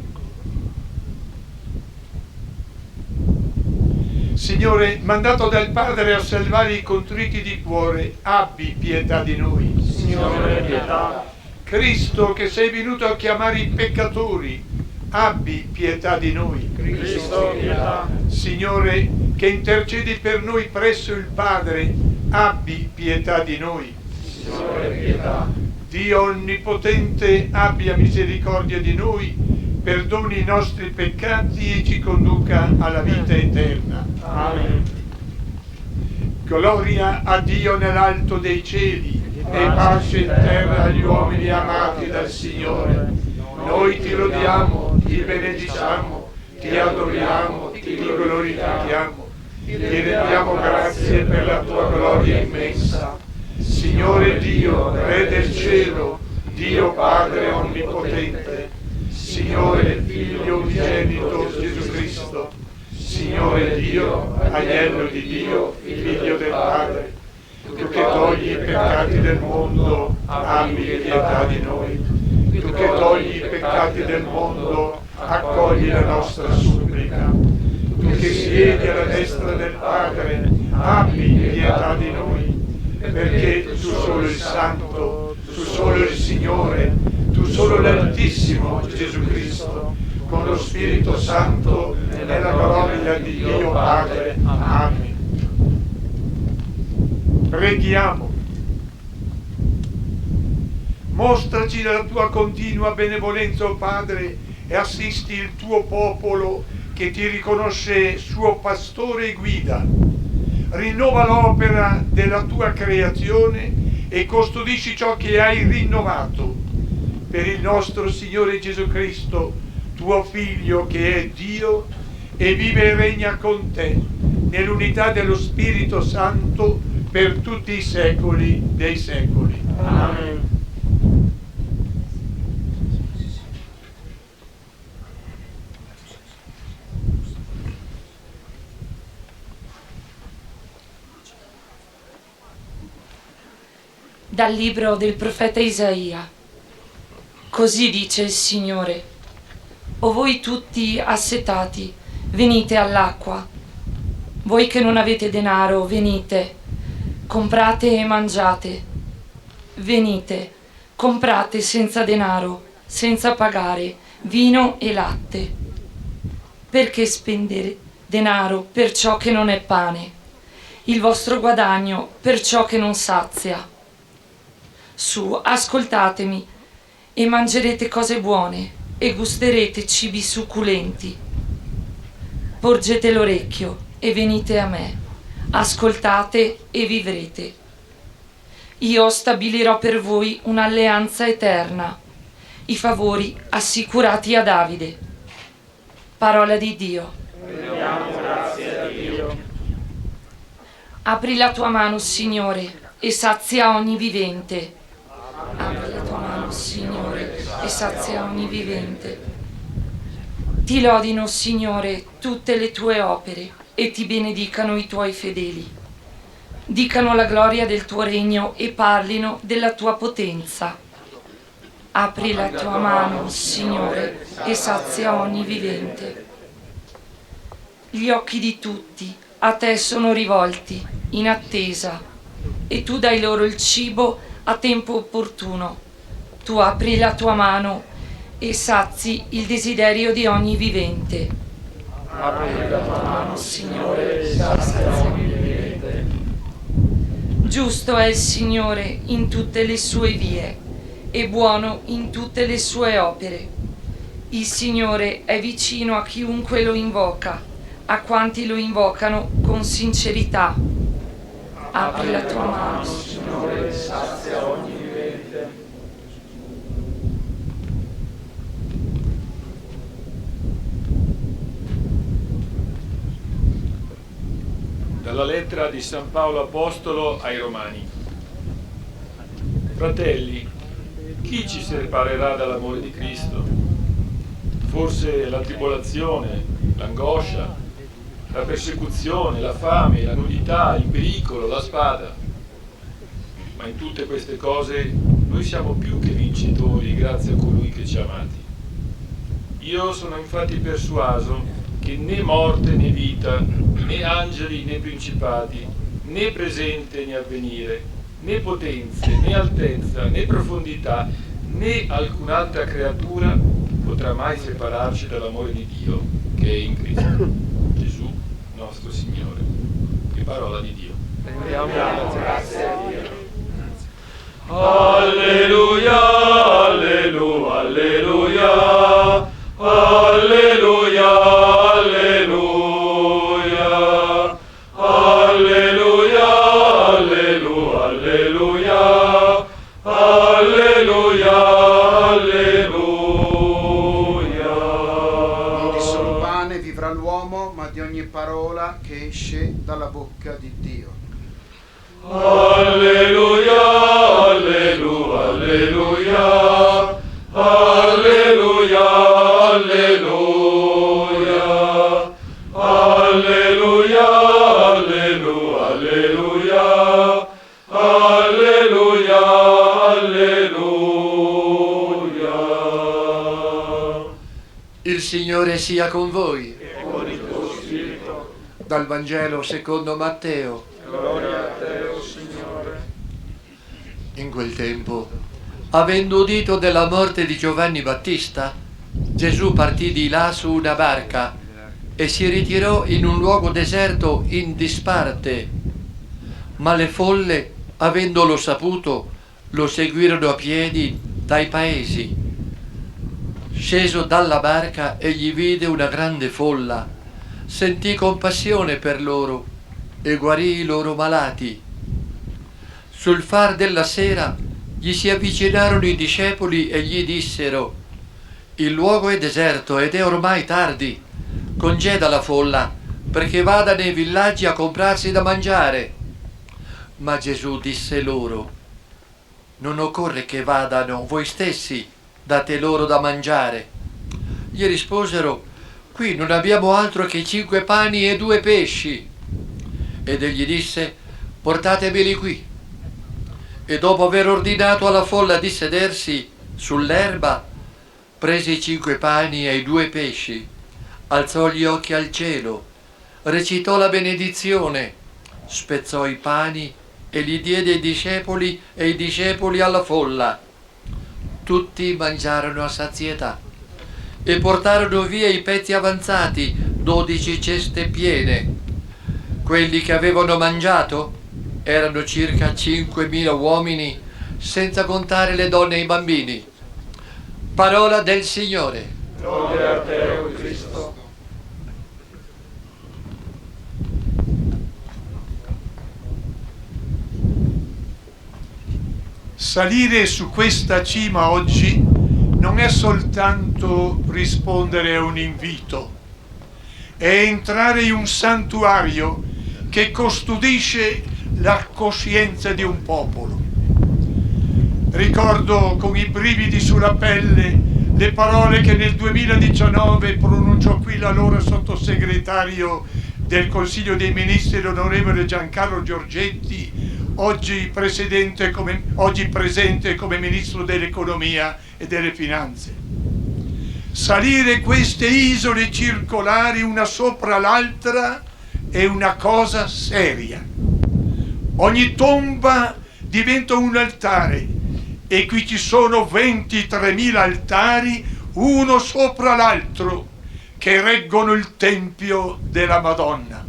Signore, mandato dal Padre a salvare i contriti di cuore, abbi pietà di noi. Signore, pietà. Cristo, che sei venuto a chiamare i peccatori, abbi pietà di noi. Cristo, pietà. Signore, che intercedi per noi presso il Padre, abbi pietà di noi. Signore, pietà. Dio Onnipotente, abbia misericordia di noi, perdoni i nostri peccati e ci conduca alla vita eterna. Amen. Gloria a Dio nell'alto dei cieli e pace in terra agli uomini amati dal Signore. Noi ti lodiamo, ti benediciamo, ti adoriamo, ti glorifichiamo, ti rendiamo grazie per la tua gloria immensa. Signore Dio, Re del cielo, Dio Padre Onnipotente, Signore Figlio unigenito Gesù Cristo, Signore Dio, Agnello di Dio, Figlio del Padre, tu che togli i peccati del mondo, abbi pietà di noi. Tu che togli i peccati del mondo, accogli la nostra supplica. Tu che siedi alla destra del Padre, abbi pietà di noi. Perché tu solo il Santo, tu solo il Signore, tu solo l'Altissimo Gesù Cristo, con lo Spirito Santo nella gloria di Dio Padre. Amen. Preghiamo. Mostraci la tua continua benevolenza, o Padre, e assisti il tuo popolo che ti riconosce suo pastore e guida. Rinnova l'opera della tua creazione e custodisci ciò che hai rinnovato. Per il nostro Signore Gesù Cristo, tuo Figlio che è Dio e vive e regna con te nell'unità dello Spirito Santo per tutti i secoli dei secoli. Amen. Dal libro del profeta Isaia. Così dice il Signore: o voi tutti assetati, venite all'acqua. Voi che non avete denaro, venite, comprate e mangiate. Venite, comprate senza denaro, senza pagare, vino e latte. Perché spendere denaro per ciò che non è pane, il vostro guadagno per ciò che non sazia? Su, ascoltatemi e mangerete cose buone e gusterete cibi succulenti. Porgete l'orecchio e venite a me, ascoltate e vivrete. Io stabilirò per voi un'alleanza eterna, i favori assicurati a Davide. Parola di Dio. Rendiamo grazie a Dio. Apri la tua mano, Signore, e sazia ogni vivente. Apri la tua mano, Signore, e sazia ogni vivente. Ti lodino, Signore, tutte le tue opere e ti benedicano i tuoi fedeli. Dicano la gloria del tuo regno e parlino della tua potenza. Apri la tua mano, Signore, e sazia ogni vivente. Gli occhi di tutti a te sono rivolti, in attesa, e tu dai loro il cibo a tempo opportuno. Tu apri la tua mano e sazi il desiderio di ogni vivente. Apri la tua mano, Signore, e sazia ogni vivente. Giusto è il Signore in tutte le sue vie e buono in tutte le sue opere. Il Signore è vicino a chiunque lo invoca, a quanti lo invocano con sincerità. Apri la tua mano, Signore, sazia ogni vivente. Dalla lettera di San Paolo Apostolo ai Romani. Fratelli, chi ci separerà dall'amore di Cristo? Forse la tribolazione, l'angoscia, la persecuzione, la fame, la nudità, il pericolo, la spada. Ma in tutte queste cose noi siamo più che vincitori grazie a colui che ci ha amati. Io sono infatti persuaso che né morte né vita, né angeli né principati, né presente né avvenire, né potenze, né altezza, né profondità, né alcun'altra creatura potrà mai separarci dall'amore di Dio che è in Cristo Gesù nostro Signore. Che parola di Dio. Rendiamo grazie a Dio. Alleluia, alleluia, alleluia, alleluia, alleluia, alleluia, alleluia, alleluia, alleluia, alleluia. Non di solo pane vivrà l'uomo, ma di ogni parola che esce dalla bocca di Dio. Alleluia, alleluia, alleluia, alleluia, alleluia, alleluia, alleluia, alleluia, alleluia. Il Signore sia con voi. E con il tuo spirito. Dal Vangelo secondo Matteo. Gloria a te, o Signore. In quel tempo, avendo udito della morte di Giovanni Battista, Gesù partì di là su una barca e si ritirò in un luogo deserto in disparte. Ma le folle, avendolo saputo, lo seguirono a piedi dai paesi. Sceso dalla barca, egli vide una grande folla, sentì compassione per loro e guarì i loro malati. Sul far della sera gli si avvicinarono i discepoli e gli dissero: Il luogo è deserto ed è ormai tardi. Congeda la folla perché vada nei villaggi a comprarsi da mangiare. Ma Gesù disse loro: non occorre che vadano, voi stessi date loro da mangiare. Gli risposero: qui non abbiamo altro che 5 pani e 2 pesci. Ed egli disse: portatemeli qui. E dopo aver ordinato alla folla di sedersi sull'erba, prese i 5 pani e i 2 pesci, alzò gli occhi al cielo, recitò la benedizione, spezzò i pani e li diede ai discepoli e i discepoli alla folla. Tutti mangiarono a sazietà e portarono via i pezzi avanzati, 12 ceste piene. Quelli che avevano mangiato erano circa 5.000 uomini, senza contare le donne e i bambini. Parola del Signore. Lode a te, o Cristo. Salire su questa cima oggi non è soltanto rispondere a un invito, è entrare in un santuario che custodisce la coscienza di un popolo. Ricordo con i brividi sulla pelle le parole che nel 2019 pronunciò qui l'allora sottosegretario del Consiglio dei Ministri, l'onorevole Giancarlo Giorgetti, oggi presente come Ministro dell'Economia e delle Finanze. Salire queste isole circolari una sopra l'altra è una cosa seria. Ogni tomba diventa un altare e qui ci sono 23.000 altari, uno sopra l'altro, che reggono il Tempio della Madonna.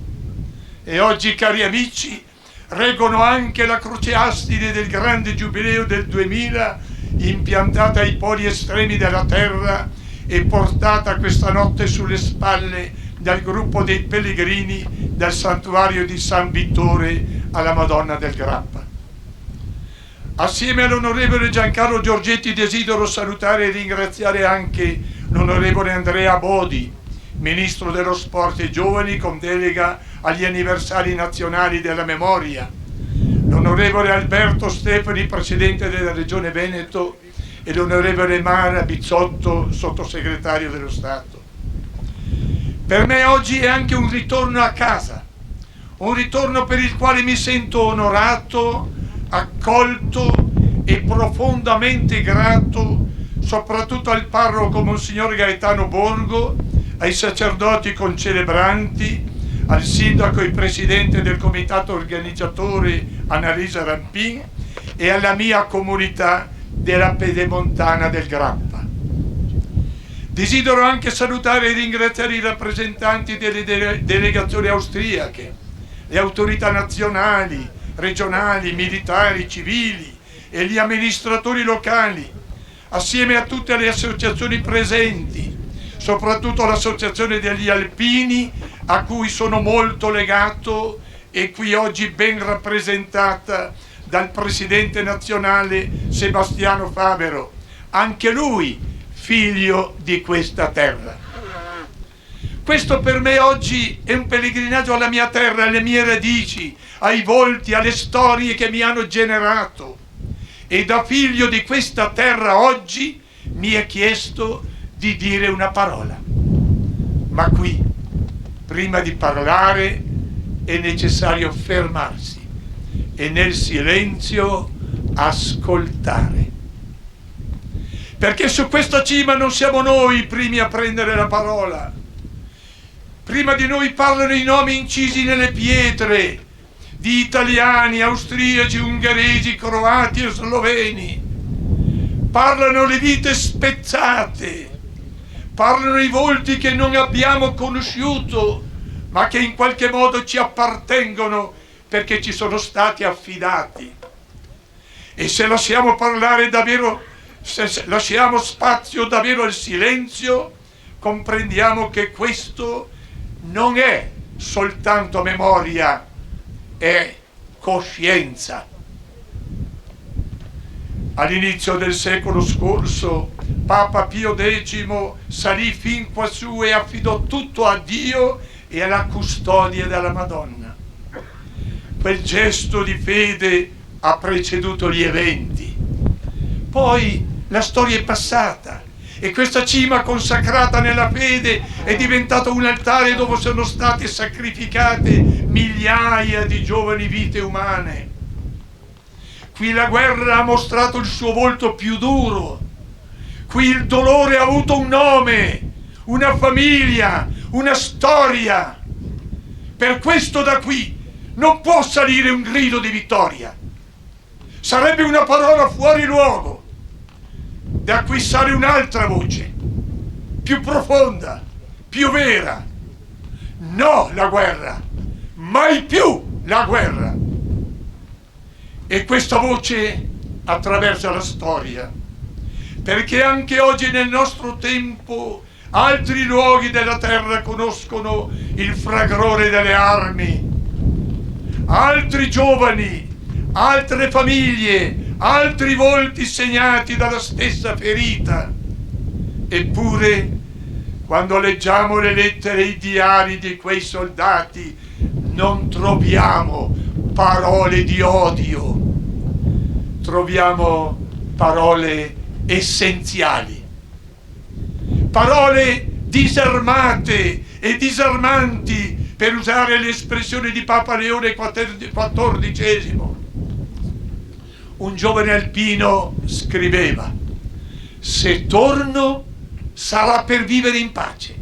E oggi, cari amici, reggono anche la croce astide del grande giubileo del 2000, impiantata ai poli estremi della terra e portata questa notte sulle spalle dal gruppo dei pellegrini dal santuario di San Vittore alla Madonna del Grappa. Assieme all'onorevole Giancarlo Giorgetti desidero salutare e ringraziare anche l'onorevole Andrea Bodi, Ministro dello Sport e Giovani con delega agli anniversari nazionali della memoria, l'onorevole Alberto Stefani, Presidente della Regione Veneto, e l'onorevole Mara Bizzotto, Sottosegretario dello Stato. Per me oggi è anche un ritorno a casa, un ritorno per il quale mi sento onorato, accolto e profondamente grato, soprattutto al parroco Monsignor Gaetano Borgo, ai sacerdoti concelebranti, al sindaco e presidente del comitato organizzatore Annalisa Rampin e alla mia comunità della Pedemontana del Grappa. Desidero anche salutare e ringraziare i rappresentanti delle delegazioni austriache, le autorità nazionali, regionali, militari, civili e gli amministratori locali, assieme a tutte le associazioni presenti, soprattutto l'associazione degli alpini a cui sono molto legato e qui oggi ben rappresentata dal presidente nazionale Sebastiano Favero, anche lui figlio di questa terra. Questo per me oggi è un pellegrinaggio alla mia terra, alle mie radici, ai volti, alle storie che mi hanno generato. E da figlio di questa terra oggi mi è chiesto di dire una parola. Ma qui, prima di parlare, è necessario fermarsi e nel silenzio ascoltare. Perché su questa cima non siamo noi i primi a prendere la parola. Prima di noi parlano i nomi incisi nelle pietre di italiani, austriaci, ungheresi, croati e sloveni. Parlano le vite spezzate, parlano i volti che non abbiamo conosciuto, ma che in qualche modo ci appartengono perché ci sono stati affidati. E se lasciamo parlare davvero, se lasciamo spazio davvero al silenzio, comprendiamo che questo non è soltanto memoria, è coscienza. All'inizio del secolo scorso Papa Pio X salì fin quassù e affidò tutto a Dio e alla custodia della Madonna. Quel gesto di fede ha preceduto gli eventi. Poi la storia è passata e questa cima consacrata nella fede è diventata un altare dove sono state sacrificate migliaia di giovani vite umane. Qui la guerra ha mostrato il suo volto più duro. Qui il dolore ha avuto un nome, una famiglia, una storia. Per questo da qui non può salire un grido di vittoria. Sarebbe una parola fuori luogo. Da qui sale un'altra voce, più profonda, più vera. No la guerra, mai più la guerra. E questa voce attraversa la storia, perché anche oggi nel nostro tempo altri luoghi della terra conoscono il fragore delle armi, altri giovani, altre famiglie, altri volti segnati dalla stessa ferita. Eppure, quando leggiamo le lettere e i diari di quei soldati, non troviamo parole di odio, troviamo parole essenziali, parole disarmate e disarmanti, per usare l'espressione di Papa Leone XIV. Un giovane alpino scriveva: se torno sarà per vivere in pace,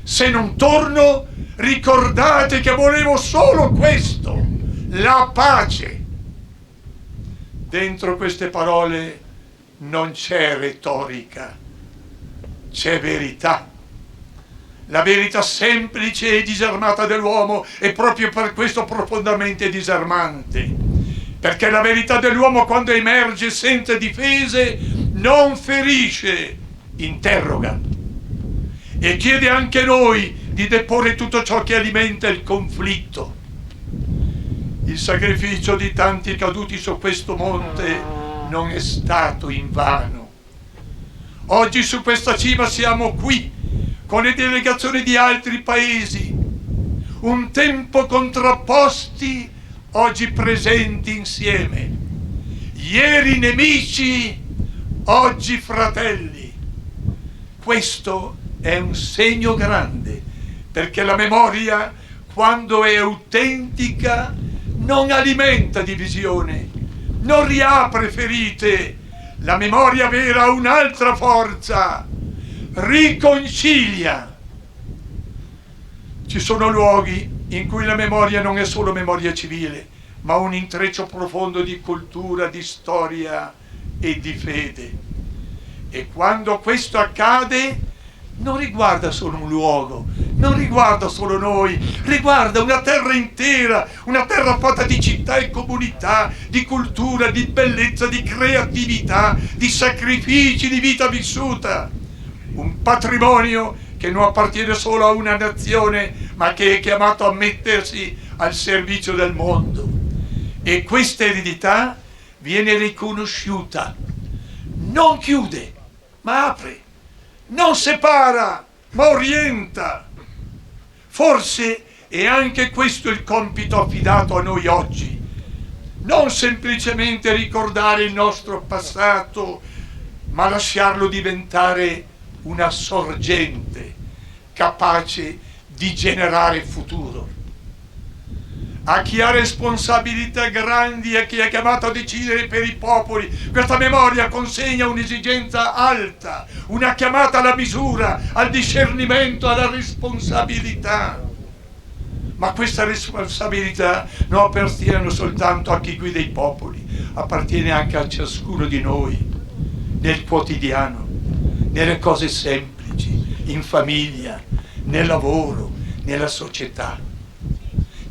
se non torno ricordate che volevo solo questo, la pace. Dentro queste parole non c'è retorica, c'è verità. La verità semplice e disarmata dell'uomo è proprio per questo profondamente disarmante, perché la verità dell'uomo, quando emerge senza difese, non ferisce, interroga e chiede anche noi di deporre tutto ciò che alimenta il conflitto. Il sacrificio di tanti caduti su questo monte non è stato invano. Oggi su questa cima siamo qui con le delegazioni di altri paesi, un tempo contrapposti, oggi presenti insieme, ieri nemici, oggi fratelli. Questo è un segno grande, perché la memoria, quando è autentica, non alimenta divisione, non riapre ferite. La memoria vera ha un'altra forza: riconcilia. Ci sono luoghi in cui la memoria non è solo memoria civile, ma un intreccio profondo di cultura, di storia e di fede. E quando questo accade, non riguarda solo un luogo, non riguarda solo noi, riguarda una terra intera, una terra fatta di città e comunità, di cultura, di bellezza, di creatività, di sacrifici, di vita vissuta. Un patrimonio che non appartiene solo a una nazione, ma che è chiamato a mettersi al servizio del mondo. E questa eredità viene riconosciuta, non chiude, ma apre, non separa, ma orienta. Forse è anche questo il compito affidato a noi oggi, non semplicemente ricordare il nostro passato, ma lasciarlo diventare una sorgente capace di generare futuro. A chi ha responsabilità grandi e chi è chiamato a decidere per i popoli, questa memoria consegna un'esigenza alta, una chiamata alla misura, al discernimento, alla responsabilità. Ma questa responsabilità non appartiene soltanto a chi guida i popoli, appartiene anche a ciascuno di noi, nel quotidiano, nelle cose semplici, in famiglia, nel lavoro, nella società,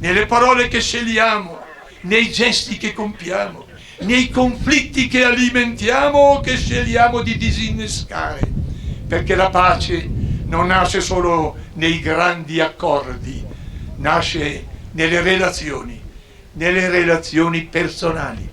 nelle parole che scegliamo, nei gesti che compiamo, nei conflitti che alimentiamo o che scegliamo di disinnescare, perché la pace non nasce solo nei grandi accordi, nasce nelle relazioni personali.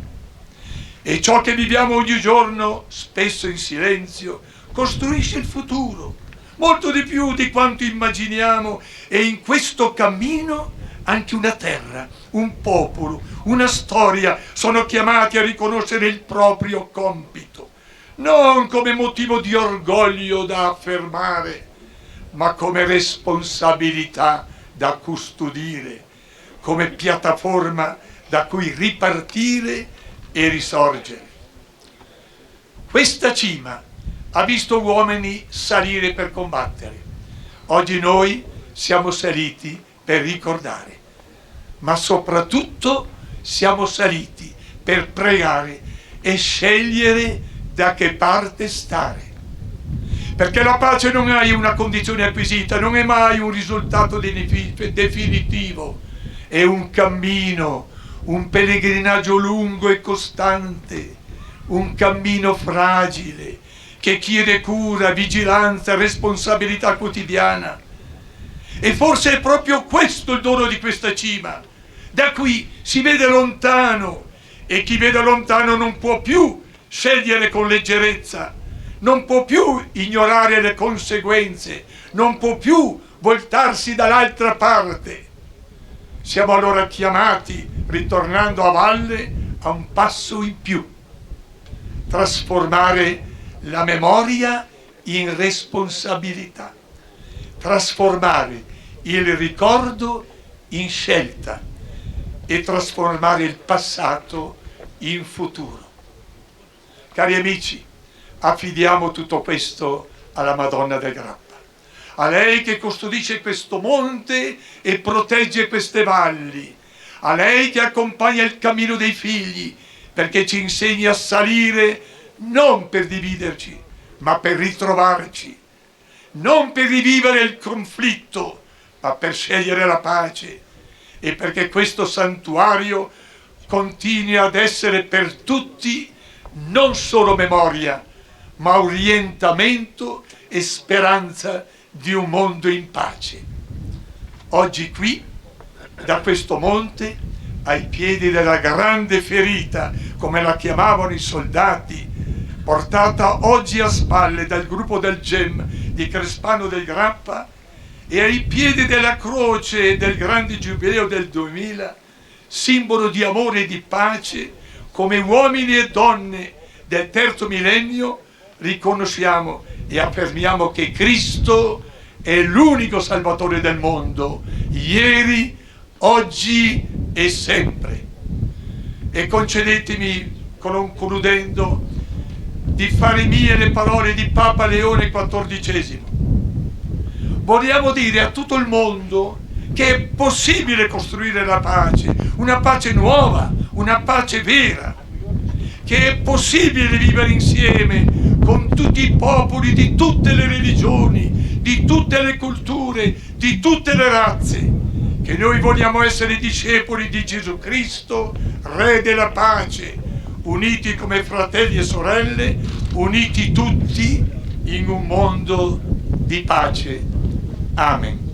E ciò che viviamo ogni giorno, spesso in silenzio, costruisce il futuro, molto di più di quanto immaginiamo, e in questo cammino anche una terra, un popolo, una storia sono chiamati a riconoscere il proprio compito, non come motivo di orgoglio da affermare, ma come responsabilità da custodire, come piattaforma da cui ripartire e risorgere. Questa cima ha visto uomini salire per combattere. Oggi noi siamo saliti per ricordare, ma soprattutto siamo saliti per pregare e scegliere da che parte stare. Perché la pace non è una condizione acquisita, non è mai un risultato definitivo, è un cammino, un pellegrinaggio lungo e costante, un cammino fragile che chiede cura, vigilanza, responsabilità quotidiana. E forse è proprio questo il dono di questa cima. Da qui si vede lontano, e chi vede lontano non può più scegliere con leggerezza, non può più ignorare le conseguenze, non può più voltarsi dall'altra parte. Siamo allora chiamati, ritornando a valle, a un passo in più: trasformare la memoria in responsabilità, trasformare il ricordo in scelta e trasformare il passato in futuro. Cari amici, affidiamo tutto questo alla Madonna del Grappa, a lei che custodisce questo monte e protegge queste valli, a lei che accompagna il cammino dei figli, perché ci insegna a salire non per dividerci, ma per ritrovarci, non per rivivere il conflitto, ma per scegliere la pace, e perché questo santuario continui ad essere per tutti non solo memoria, ma orientamento e speranza di un mondo in pace. Oggi qui, da questo monte, ai piedi della grande ferita, come la chiamavano i soldati, portata oggi a spalle dal gruppo del GEM di Crespano del Grappa, e ai piedi della croce del grande giubileo del 2000, simbolo di amore e di pace, come uomini e donne del terzo millennio, riconosciamo e affermiamo che Cristo è l'unico Salvatore del mondo, ieri, oggi e sempre. E concedetemi, concludendo, di fare mie le parole di Papa Leone XIV. Vogliamo dire a tutto il mondo che è possibile costruire la pace, una pace nuova, una pace vera, che è possibile vivere insieme con tutti i popoli di tutte le religioni, di tutte le culture, di tutte le razze, che noi vogliamo essere discepoli di Gesù Cristo, Re della pace, uniti come fratelli e sorelle, uniti tutti in un mondo di pace. Amen.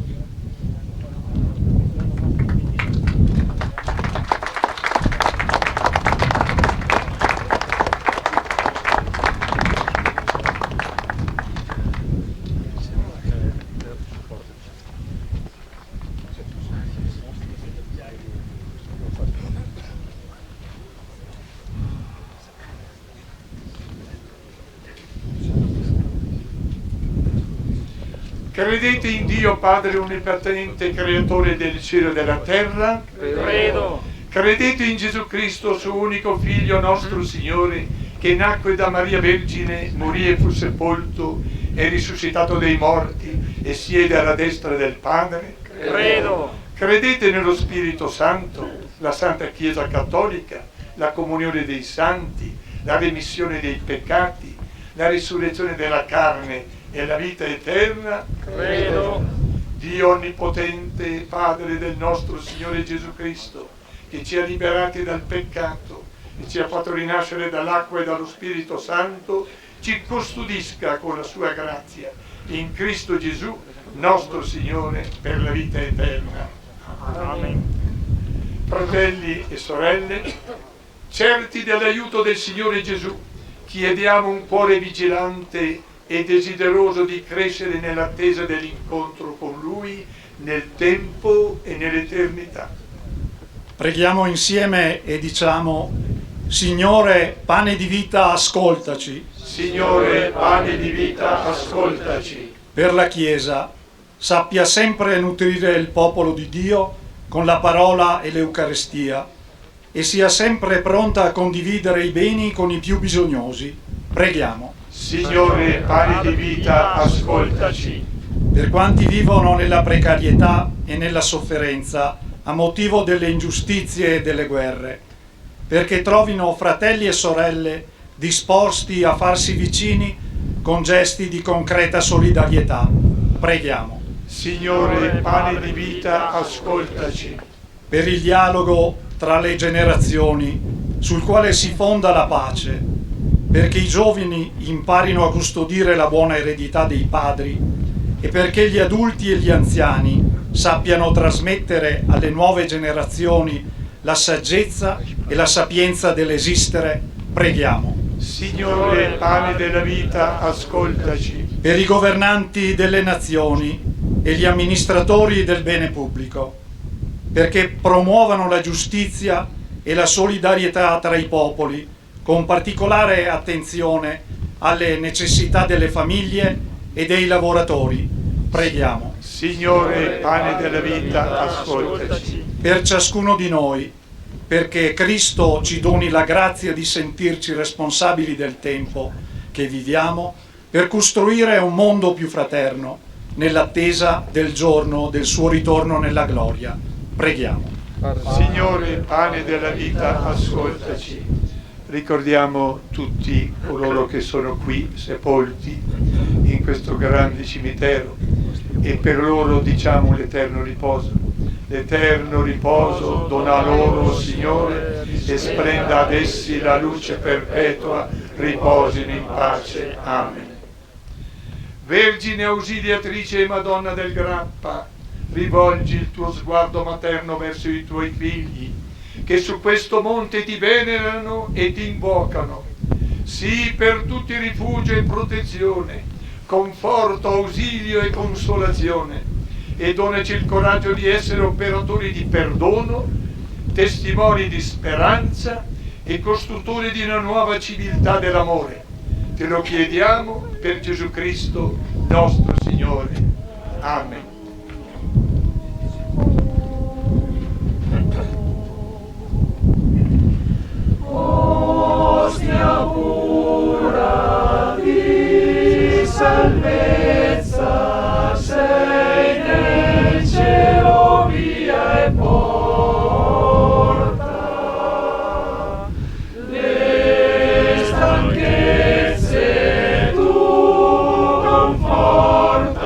Credete in Dio Padre Onnipotente, Creatore del cielo e della terra? Credo. Credete in Gesù Cristo, suo unico Figlio, nostro Signore, che nacque da Maria Vergine, morì e fu sepolto, è risuscitato dai morti e siede alla destra del Padre? Credo. Credete nello Spirito Santo, la Santa Chiesa Cattolica, la comunione dei santi, la remissione dei peccati, la risurrezione della carne e la vita eterna? Credo. Dio Onnipotente, Padre del nostro Signore Gesù Cristo, che ci ha liberati dal peccato e ci ha fatto rinascere dall'acqua e dallo Spirito Santo, ci custodisca con la sua grazia in Cristo Gesù, nostro Signore, per la vita eterna. Amen. Fratelli e sorelle, Certi dell'aiuto del Signore Gesù, chiediamo un cuore vigilante e desideroso di crescere nell'attesa dell'incontro con Lui nel tempo e nell'eternità. Preghiamo insieme e diciamo: Signore, pane di vita, ascoltaci. Signore, pane di vita, ascoltaci. Per la Chiesa, sappia sempre nutrire il popolo di Dio con la parola e l'Eucaristia e sia sempre pronta a condividere i beni con i più bisognosi. Preghiamo. Signore, pane di vita, ascoltaci. Per quanti vivono nella precarietà e nella sofferenza a motivo delle ingiustizie e delle guerre, perché trovino fratelli e sorelle disposti a farsi vicini con gesti di concreta solidarietà. Preghiamo. Signore, pane di vita, ascoltaci. Per il dialogo tra le generazioni sul quale si fonda la pace, perché i giovani imparino a custodire la buona eredità dei padri e perché gli adulti e gli anziani sappiano trasmettere alle nuove generazioni la saggezza e la sapienza dell'esistere. Preghiamo. Signore, pane della vita, ascoltaci. Per i governanti delle nazioni e gli amministratori del bene pubblico, perché promuovano la giustizia e la solidarietà tra i popoli, con particolare attenzione alle necessità delle famiglie e dei lavoratori. Preghiamo. Signore, pane della vita, ascoltaci. Per ciascuno di noi, perché Cristo ci doni la grazia di sentirci responsabili del tempo che viviamo, per costruire un mondo più fraterno, nell'attesa del giorno del suo ritorno nella gloria. Preghiamo. Signore, pane della vita, ascoltaci. Ricordiamo tutti coloro che sono qui sepolti in questo grande cimitero e per loro diciamo l'eterno riposo. L'eterno riposo dona loro, Signore, e splenda ad essi la luce perpetua, riposino in pace. Amen. Vergine ausiliatrice e Madonna del Grappa, rivolgi il tuo sguardo materno verso i tuoi figli, che su questo monte ti venerano e ti invocano. Sii per tutti rifugio e protezione, conforto, ausilio e consolazione, e donaci il coraggio di essere operatori di perdono, testimoni di speranza e costruttori di una nuova civiltà dell'amore. Te lo chiediamo per Gesù Cristo, nostro Signore. Amen. Ostia pura di salvezza, sei nel cielo via e porta, le stanchezze tu conforta,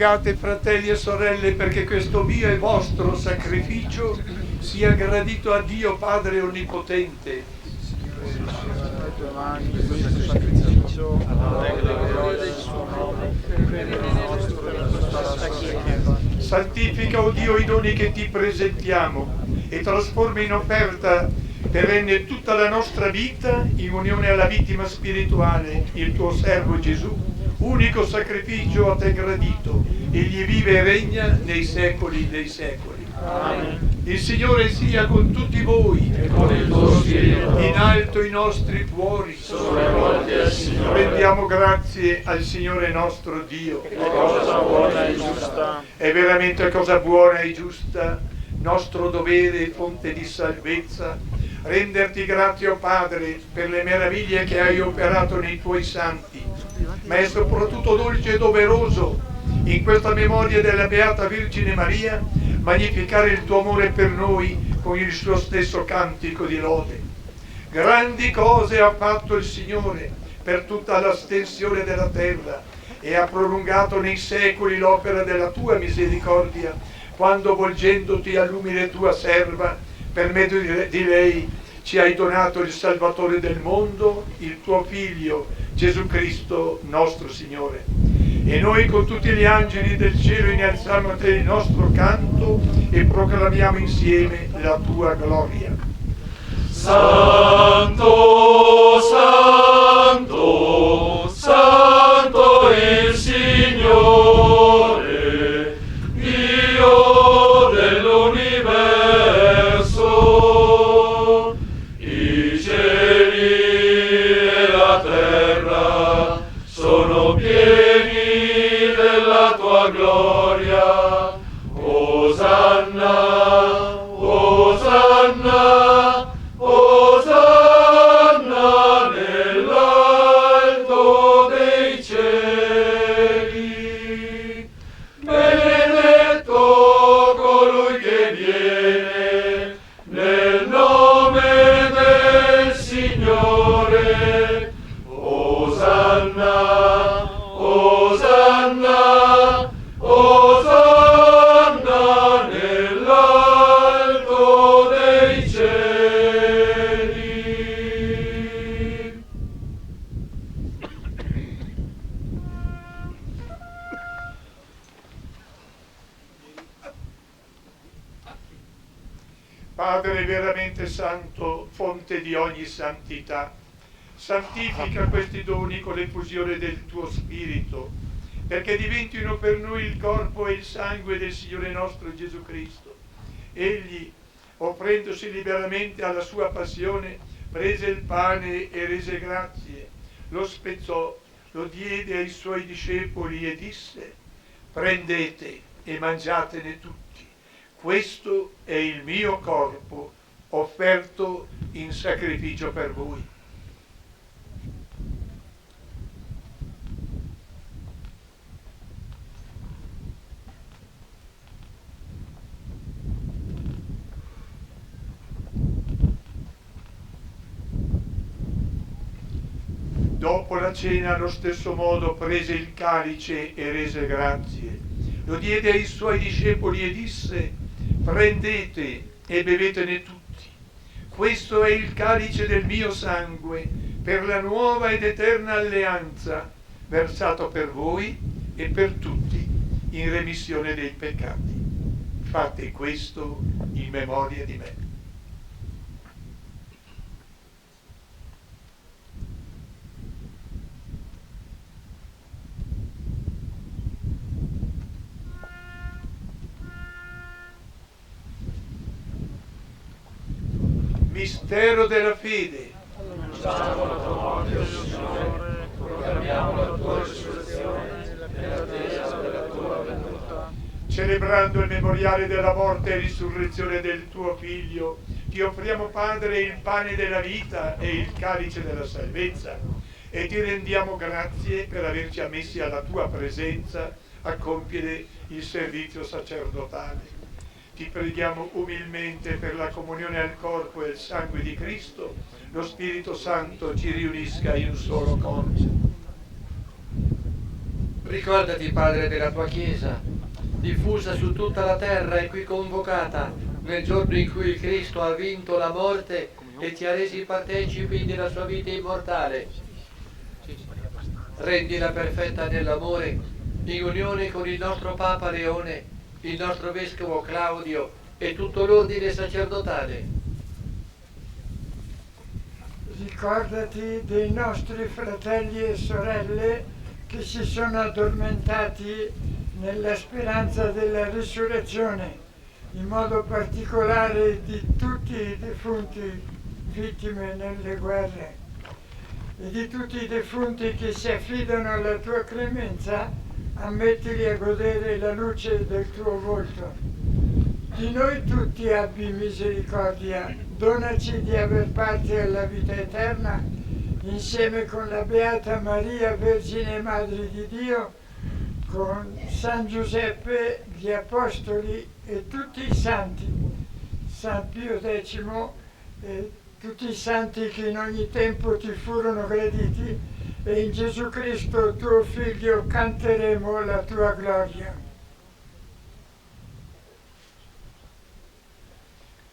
Pregate, fratelli e sorelle, perché questo mio e vostro sacrificio sia gradito a Dio Padre Onnipotente. Santifica, o Dio, i doni che ti presentiamo e trasforma in offerta perenne tutta la nostra vita in unione alla vittima spirituale, il tuo servo Gesù, unico sacrificio a te gradito. Egli vive e regna nei secoli dei secoli. Amen. Il Signore sia con tutti voi e con il tuo spirito. In alto i nostri cuori sono rivolti al Signore. Rendiamo grazie al Signore nostro Dio. È cosa buona e giusta. È veramente cosa buona e giusta, nostro dovere e fonte di salvezza, renderti grazie, o Padre, per le meraviglie che hai operato nei tuoi santi, ma è soprattutto dolce e doveroso in questa memoria della Beata Vergine Maria magnificare il tuo amore per noi con il suo stesso cantico di lode. Grandi cose ha fatto il Signore per tutta la stensione della terra e ha prolungato nei secoli l'opera della tua misericordia, quando, volgendoti all'umile tua serva, per mezzo di lei ci hai donato il Salvatore del mondo, il tuo Figlio Gesù Cristo nostro Signore. E noi con tutti gli angeli del cielo innalziamo a te il nostro canto e proclamiamo insieme la tua gloria. Santo, santo, santo il Signore, Dio dell'universo. I cieli e la terra sono pieni della tua gloria. Osanna, Osanna, Osanna nell'alto dei cieli. Benedetto colui che viene nel nome del Signore. Osanna, Osanna, Osanna nell'alto dei cieli. Padre veramente santo, fonte di ogni santità, santifica questi doni con l'effusione del tuo Spirito, perché diventino per noi il corpo e il sangue del Signore nostro Gesù Cristo. Egli, offrendosi liberamente alla sua passione, prese il pane e rese grazie, lo spezzò, lo diede ai suoi discepoli e disse: prendete e mangiatene tutti. Questo è il mio corpo, offerto in sacrificio per voi. Dopo la cena, allo stesso modo, prese il calice e rese grazie. Lo diede ai suoi discepoli e disse: prendete e bevetene tutti. Questo è il calice del mio sangue, per la nuova ed eterna alleanza, versato per voi e per tutti, in remissione dei peccati. Fate questo in memoria di me. Mistero della fede. Annunciamo la tua morte, Signore, proclamiamo la tua risurrezione nell'attesa della tua venuta. Celebrando il memoriale della morte e risurrezione del tuo Figlio, ti offriamo, Padre, il pane della vita e il calice della salvezza, e ti rendiamo grazie per averci ammessi alla tua presenza a compiere il servizio sacerdotale. Ti preghiamo umilmente per la comunione al corpo e al sangue di Cristo, lo Spirito Santo ci riunisca in un solo corpo. Ricordati, Padre, della tua Chiesa, diffusa su tutta la terra e qui convocata nel giorno in cui il Cristo ha vinto la morte e ti ha resi partecipi della sua vita immortale. Rendila perfetta nell'amore, in unione con il nostro Papa Leone, il nostro Vescovo Claudio e tutto l'ordine sacerdotale. Ricordati dei nostri fratelli e sorelle che si sono addormentati nella speranza della risurrezione, in modo particolare di tutti i defunti vittime nelle guerre e di tutti i defunti che si affidano alla tua clemenza, ammettili a godere la luce del tuo volto. Di noi tutti abbi misericordia, donaci di aver parte alla vita eterna, insieme con la Beata Maria, Vergine Madre di Dio, con San Giuseppe, gli Apostoli e tutti i santi, San Pio X e tutti i santi che in ogni tempo ti furono graditi, e in Gesù Cristo, tuo Figlio, canteremo la tua gloria.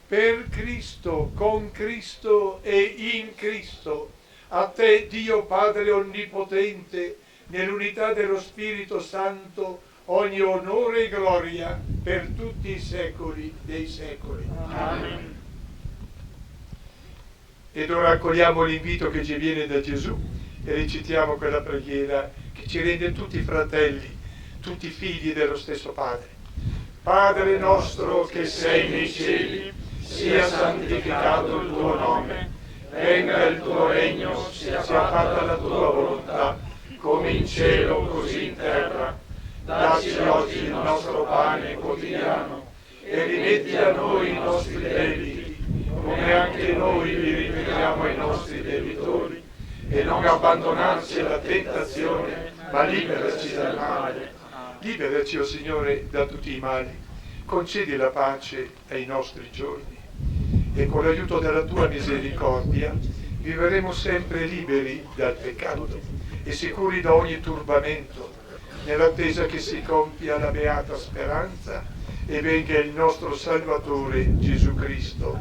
Per Cristo, con Cristo e in Cristo, a te, Dio Padre Onnipotente, nell'unità dello Spirito Santo, ogni onore e gloria per tutti i secoli dei secoli. Amen. Ed ora accogliamo l'invito che ci viene da Gesù e recitiamo quella preghiera che ci rende tutti fratelli, tutti figli dello stesso Padre. Padre nostro che sei nei cieli, sia santificato il tuo nome, venga il tuo regno, sia fatta la tua volontà, come in cielo così in terra. Dacci oggi il nostro pane quotidiano e rimetti a noi i nostri debiti, come anche noi li rimettiamo ai nostri debitori, e non abbandonarci alla tentazione, ma liberaci dal male. Liberaci, o Signore, da tutti i mali, concedi la pace ai nostri giorni, e con l'aiuto della tua misericordia vivremo sempre liberi dal peccato e sicuri da ogni turbamento, nell'attesa che si compia la beata speranza e venga il nostro Salvatore Gesù Cristo.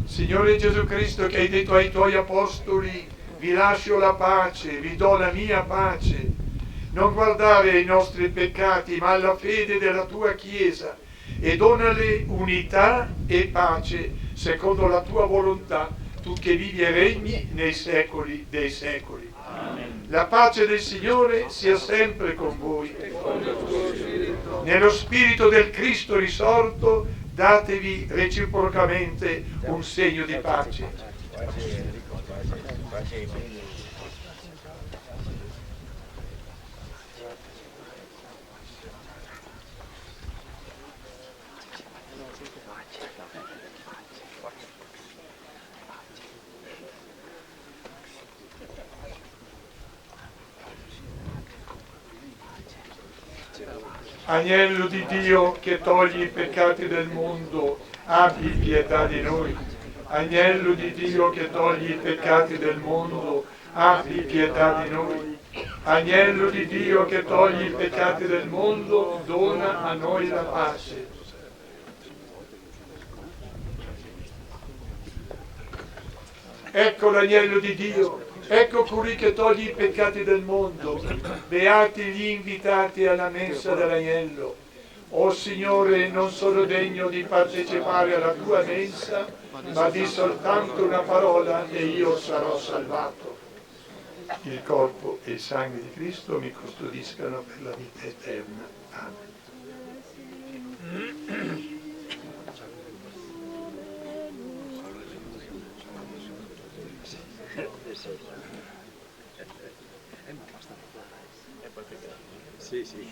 Signore Gesù Cristo, che hai detto ai tuoi apostoli: vi lascio la pace, vi do la mia pace, non guardare ai nostri peccati ma alla fede della tua Chiesa, e donale unità e pace secondo la tua volontà, tu che vivi e regni nei secoli dei secoli. Amen. La pace del Signore sia sempre con voi. Nello spirito del Cristo risorto, datevi reciprocamente un segno di pace. Agnello di Dio che togli i peccati del mondo, abbi pietà di noi. Agnello di Dio che togli i peccati del mondo, abbi pietà di noi. Agnello di Dio che togli i peccati del mondo, dona a noi la pace. Ecco l'agnello di Dio. Ecco colui che toglie i peccati del mondo. Beati gli invitati alla mensa dell'agnello. O Signore, non sono degno di partecipare alla tua mensa, ma di soltanto una parola e io sarò salvato. Il corpo e il sangue di Cristo mi custodiscano per la vita eterna. Amen. Sì, sì.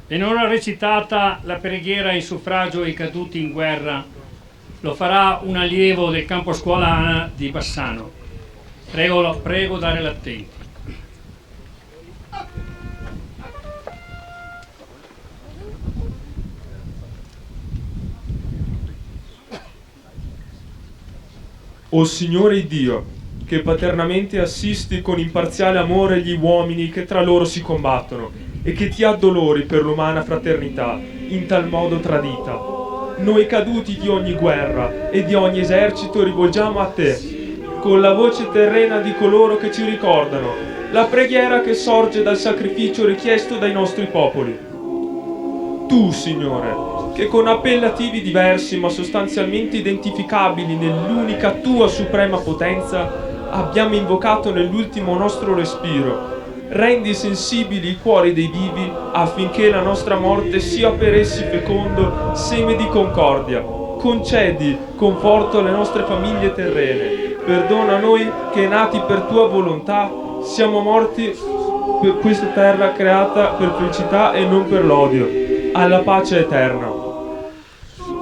E non ha recitata la preghiera in suffragio ai caduti in guerra. Lo farà un allievo del campo scuola ANA di Bassano. Prego dare l'attenti. O Signore Dio, che paternamente assisti con imparziale amore gli uomini che tra loro si combattono e che ti addolori per l'umana fraternità in tal modo tradita, noi caduti di ogni guerra e di ogni esercito rivolgiamo a te, con la voce terrena di coloro che ci ricordano, la preghiera che sorge dal sacrificio richiesto dai nostri popoli. Tu, Signore, che con appellativi diversi ma sostanzialmente identificabili nell'unica tua suprema potenza abbiamo invocato nell'ultimo nostro respiro, rendi sensibili i cuori dei vivi affinché la nostra morte sia per essi fecondo seme di concordia. Concedi conforto alle nostre famiglie terrene. Perdona noi che nati per tua volontà siamo morti per questa terra creata per felicità e non per l'odio, alla pace eterna.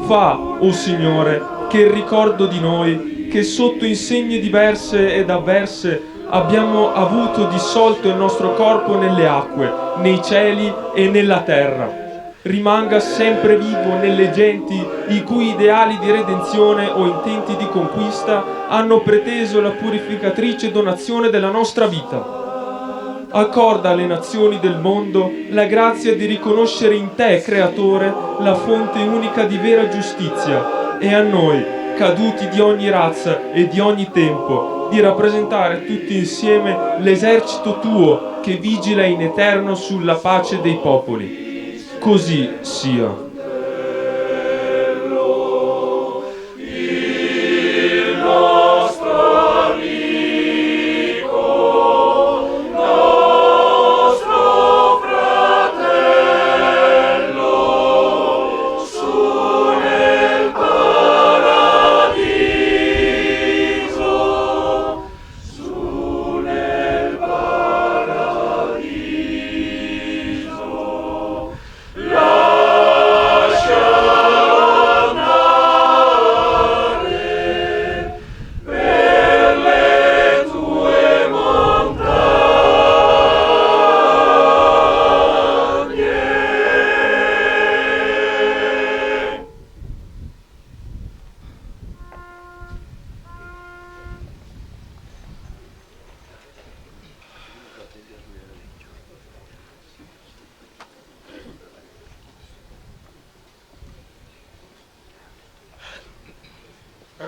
Fa, o Signore, che il ricordo di noi, che sotto insegne diverse ed avverse abbiamo avuto dissolto il nostro corpo nelle acque, nei cieli e nella terra, rimanga sempre vivo nelle genti i cui ideali di redenzione o intenti di conquista hanno preteso la purificatrice donazione della nostra vita. Accorda alle nazioni del mondo la grazia di riconoscere in te, Creatore, la fonte unica di vera giustizia, e a noi, caduti di ogni razza e di ogni tempo, di rappresentare tutti insieme l'esercito tuo che vigila in eterno sulla pace dei popoli. Così sia.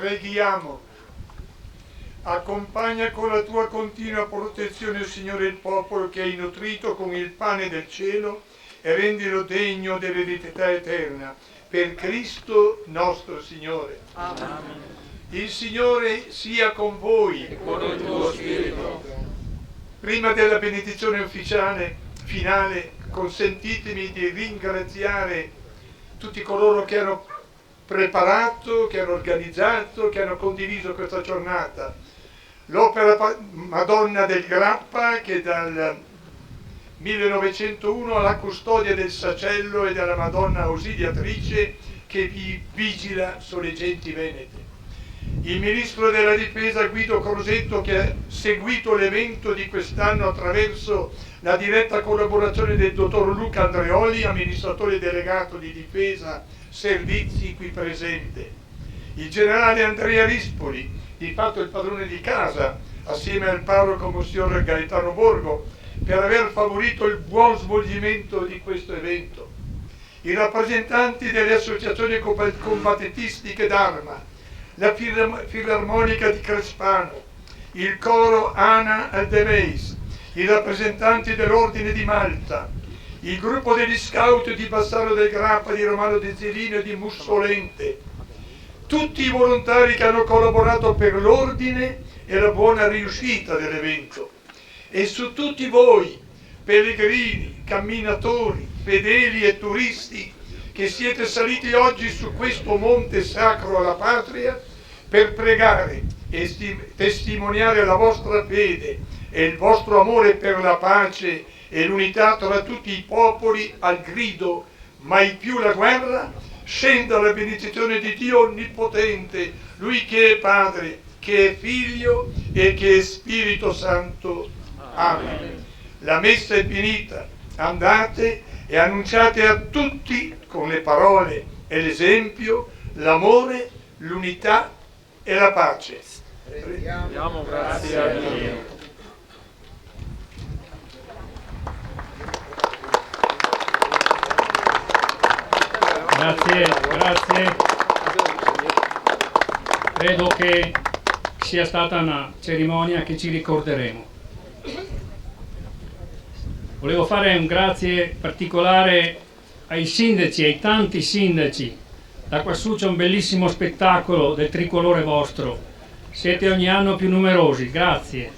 Preghiamo. Accompagna con la tua continua protezione, Signore, il popolo che hai nutrito con il pane del cielo e rendilo degno dell'eredità eterna. Per Cristo nostro Signore. Amen. Il Signore sia con voi e con il tuo spirito. Prima della benedizione ufficiale finale, consentitemi di ringraziare tutti coloro che hanno preparato, che hanno organizzato, che hanno condiviso questa giornata. L'Opera Madonna del Grappa, che dal 1901 ha la custodia del Sacello e della Madonna Ausiliatrice che vi vigila sulle genti venete. Il Ministro della Difesa Guido Crosetto, che ha seguito l'evento di quest'anno attraverso la diretta collaborazione del dottor Luca Andreoli, amministratore delegato di Difesa Servizi qui presente. Il generale Andrea Rispoli, di fatto il padrone di casa, assieme al parroco Monsignor Gaetano Borgo, per aver favorito il buon svolgimento di questo evento, i rappresentanti delle associazioni combattentistiche d'Arma, la Filarmonica di Crespano, il coro Ana Aldemeis, i rappresentanti dell'Ordine di Malta, il gruppo degli scout di Bassano del Grappa, di Romano De Zelino e di Mussolente, tutti i volontari che hanno collaborato per l'ordine e la buona riuscita dell'evento, e su tutti voi, pellegrini, camminatori, fedeli e turisti, che siete saliti oggi su questo monte sacro alla patria per pregare e testimoniare la vostra fede e il vostro amore per la pace e l'unità tra tutti i popoli al grido mai più la guerra, scenda la benedizione di Dio Onnipotente, Lui che è Padre, che è Figlio e che è Spirito Santo. Amen. La messa è finita, andate e annunciate a tutti con le parole e l'esempio l'amore, l'unità e la pace. Diamo grazie a Dio. Grazie. Credo che sia stata una cerimonia che ci ricorderemo. Volevo fare un grazie particolare ai sindaci, ai tanti sindaci. Da quassù c'è un bellissimo spettacolo del tricolore vostro. Siete ogni anno più numerosi, grazie.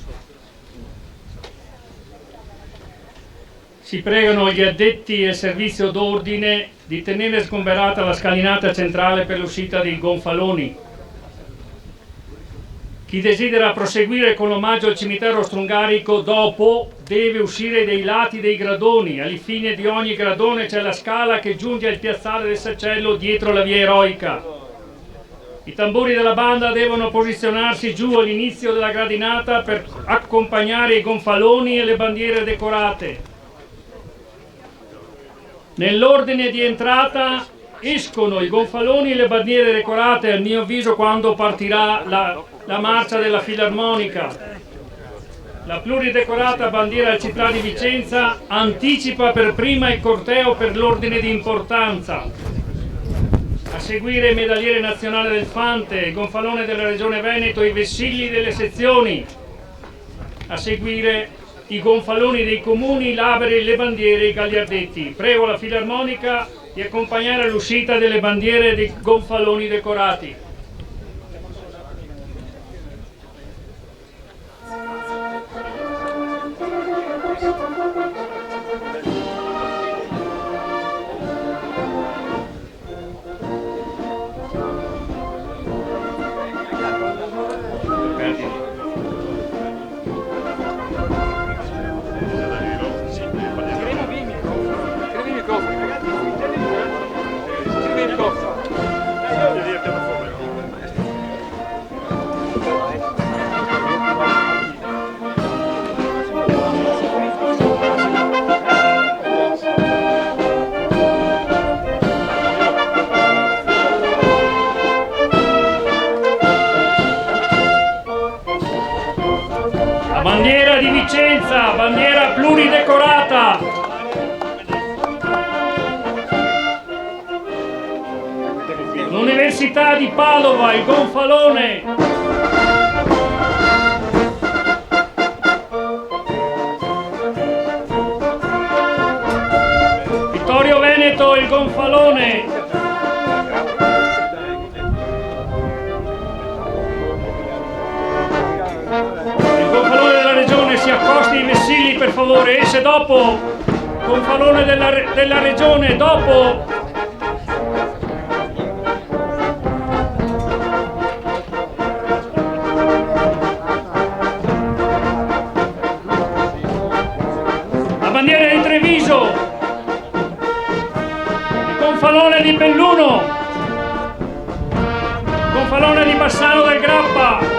Si pregano gli addetti al servizio d'ordine di tenere sgomberata la scalinata centrale per l'uscita dei gonfaloni. Chi desidera proseguire con l'omaggio al cimitero strungarico dopo deve uscire dai lati dei gradoni. Alla fine di ogni gradone c'è la scala che giunge al piazzale del Saccello dietro la via eroica. I tamburi della banda devono posizionarsi giù all'inizio della gradinata per accompagnare i gonfaloni e le bandiere decorate. Nell'ordine di entrata escono i gonfaloni e le bandiere decorate, a mio avviso, quando partirà la marcia della Filarmonica. La pluridecorata bandiera della città di Vicenza anticipa per prima il corteo per l'ordine di importanza. A seguire il medagliere nazionale del Fante, il gonfalone della Regione Veneto, i vessilli delle sezioni. A seguire i gonfaloni dei comuni, l'Abere, le bandiere e i gagliardetti. Prego la Filarmonica di accompagnare l'uscita delle bandiere e dei gonfaloni decorati. Bandiera di Vicenza, bandiera pluridecorata. L'Università di Padova, il gonfalone. Vittorio Veneto, il gonfalone. Si accosti i vessilli, per favore, esce dopo, gonfalone della regione, dopo. La bandiera di Treviso, il gonfalone di Belluno, il gonfalone di Bassano del Grappa.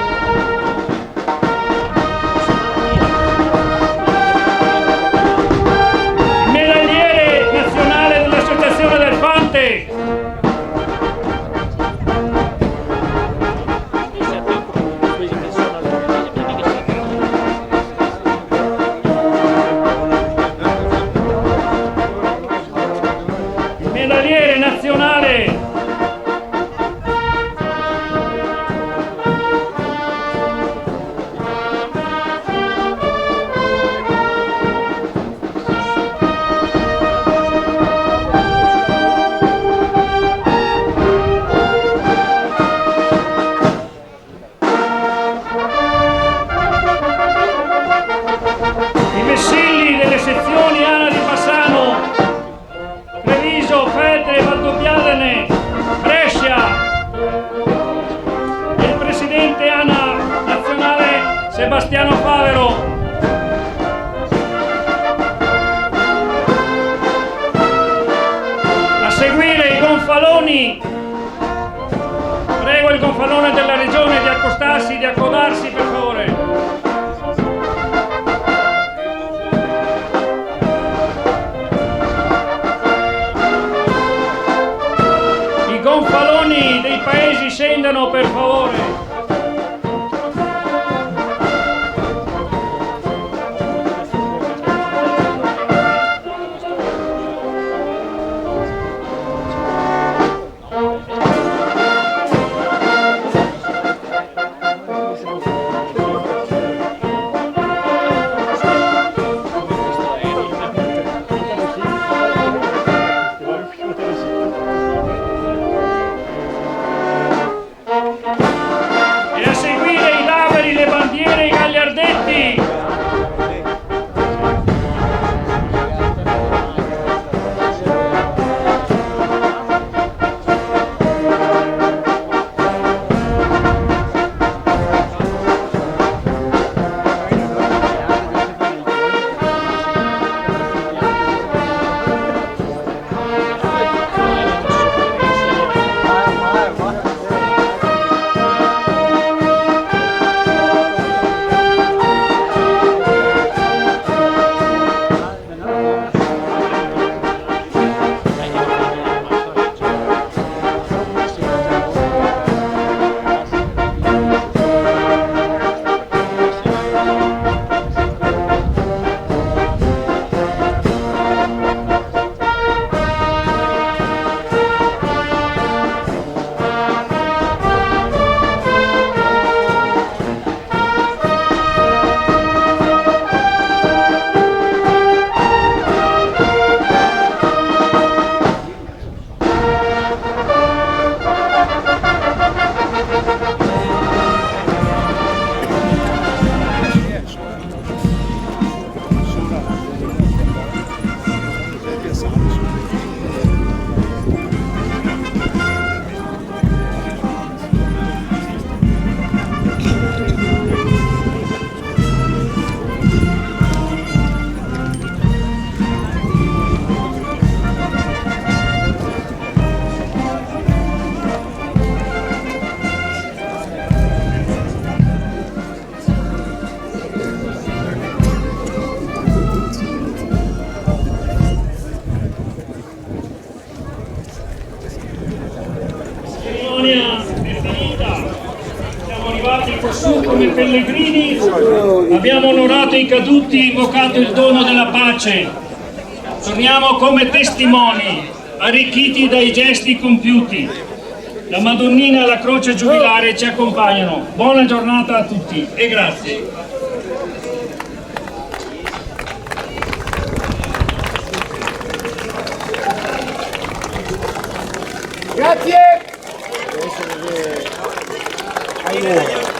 povero. A seguire i gonfaloni. Prego il gonfalone della regione di accostarsi, di accodarsi per favore. I gonfaloni dei paesi scendano per favore. Come pellegrini abbiamo onorato i caduti, invocato il dono della pace. Torniamo come testimoni, arricchiti dai gesti compiuti. La Madonnina e la croce giubilare ci accompagnano. Buona giornata a tutti e grazie. Grazie. Allora.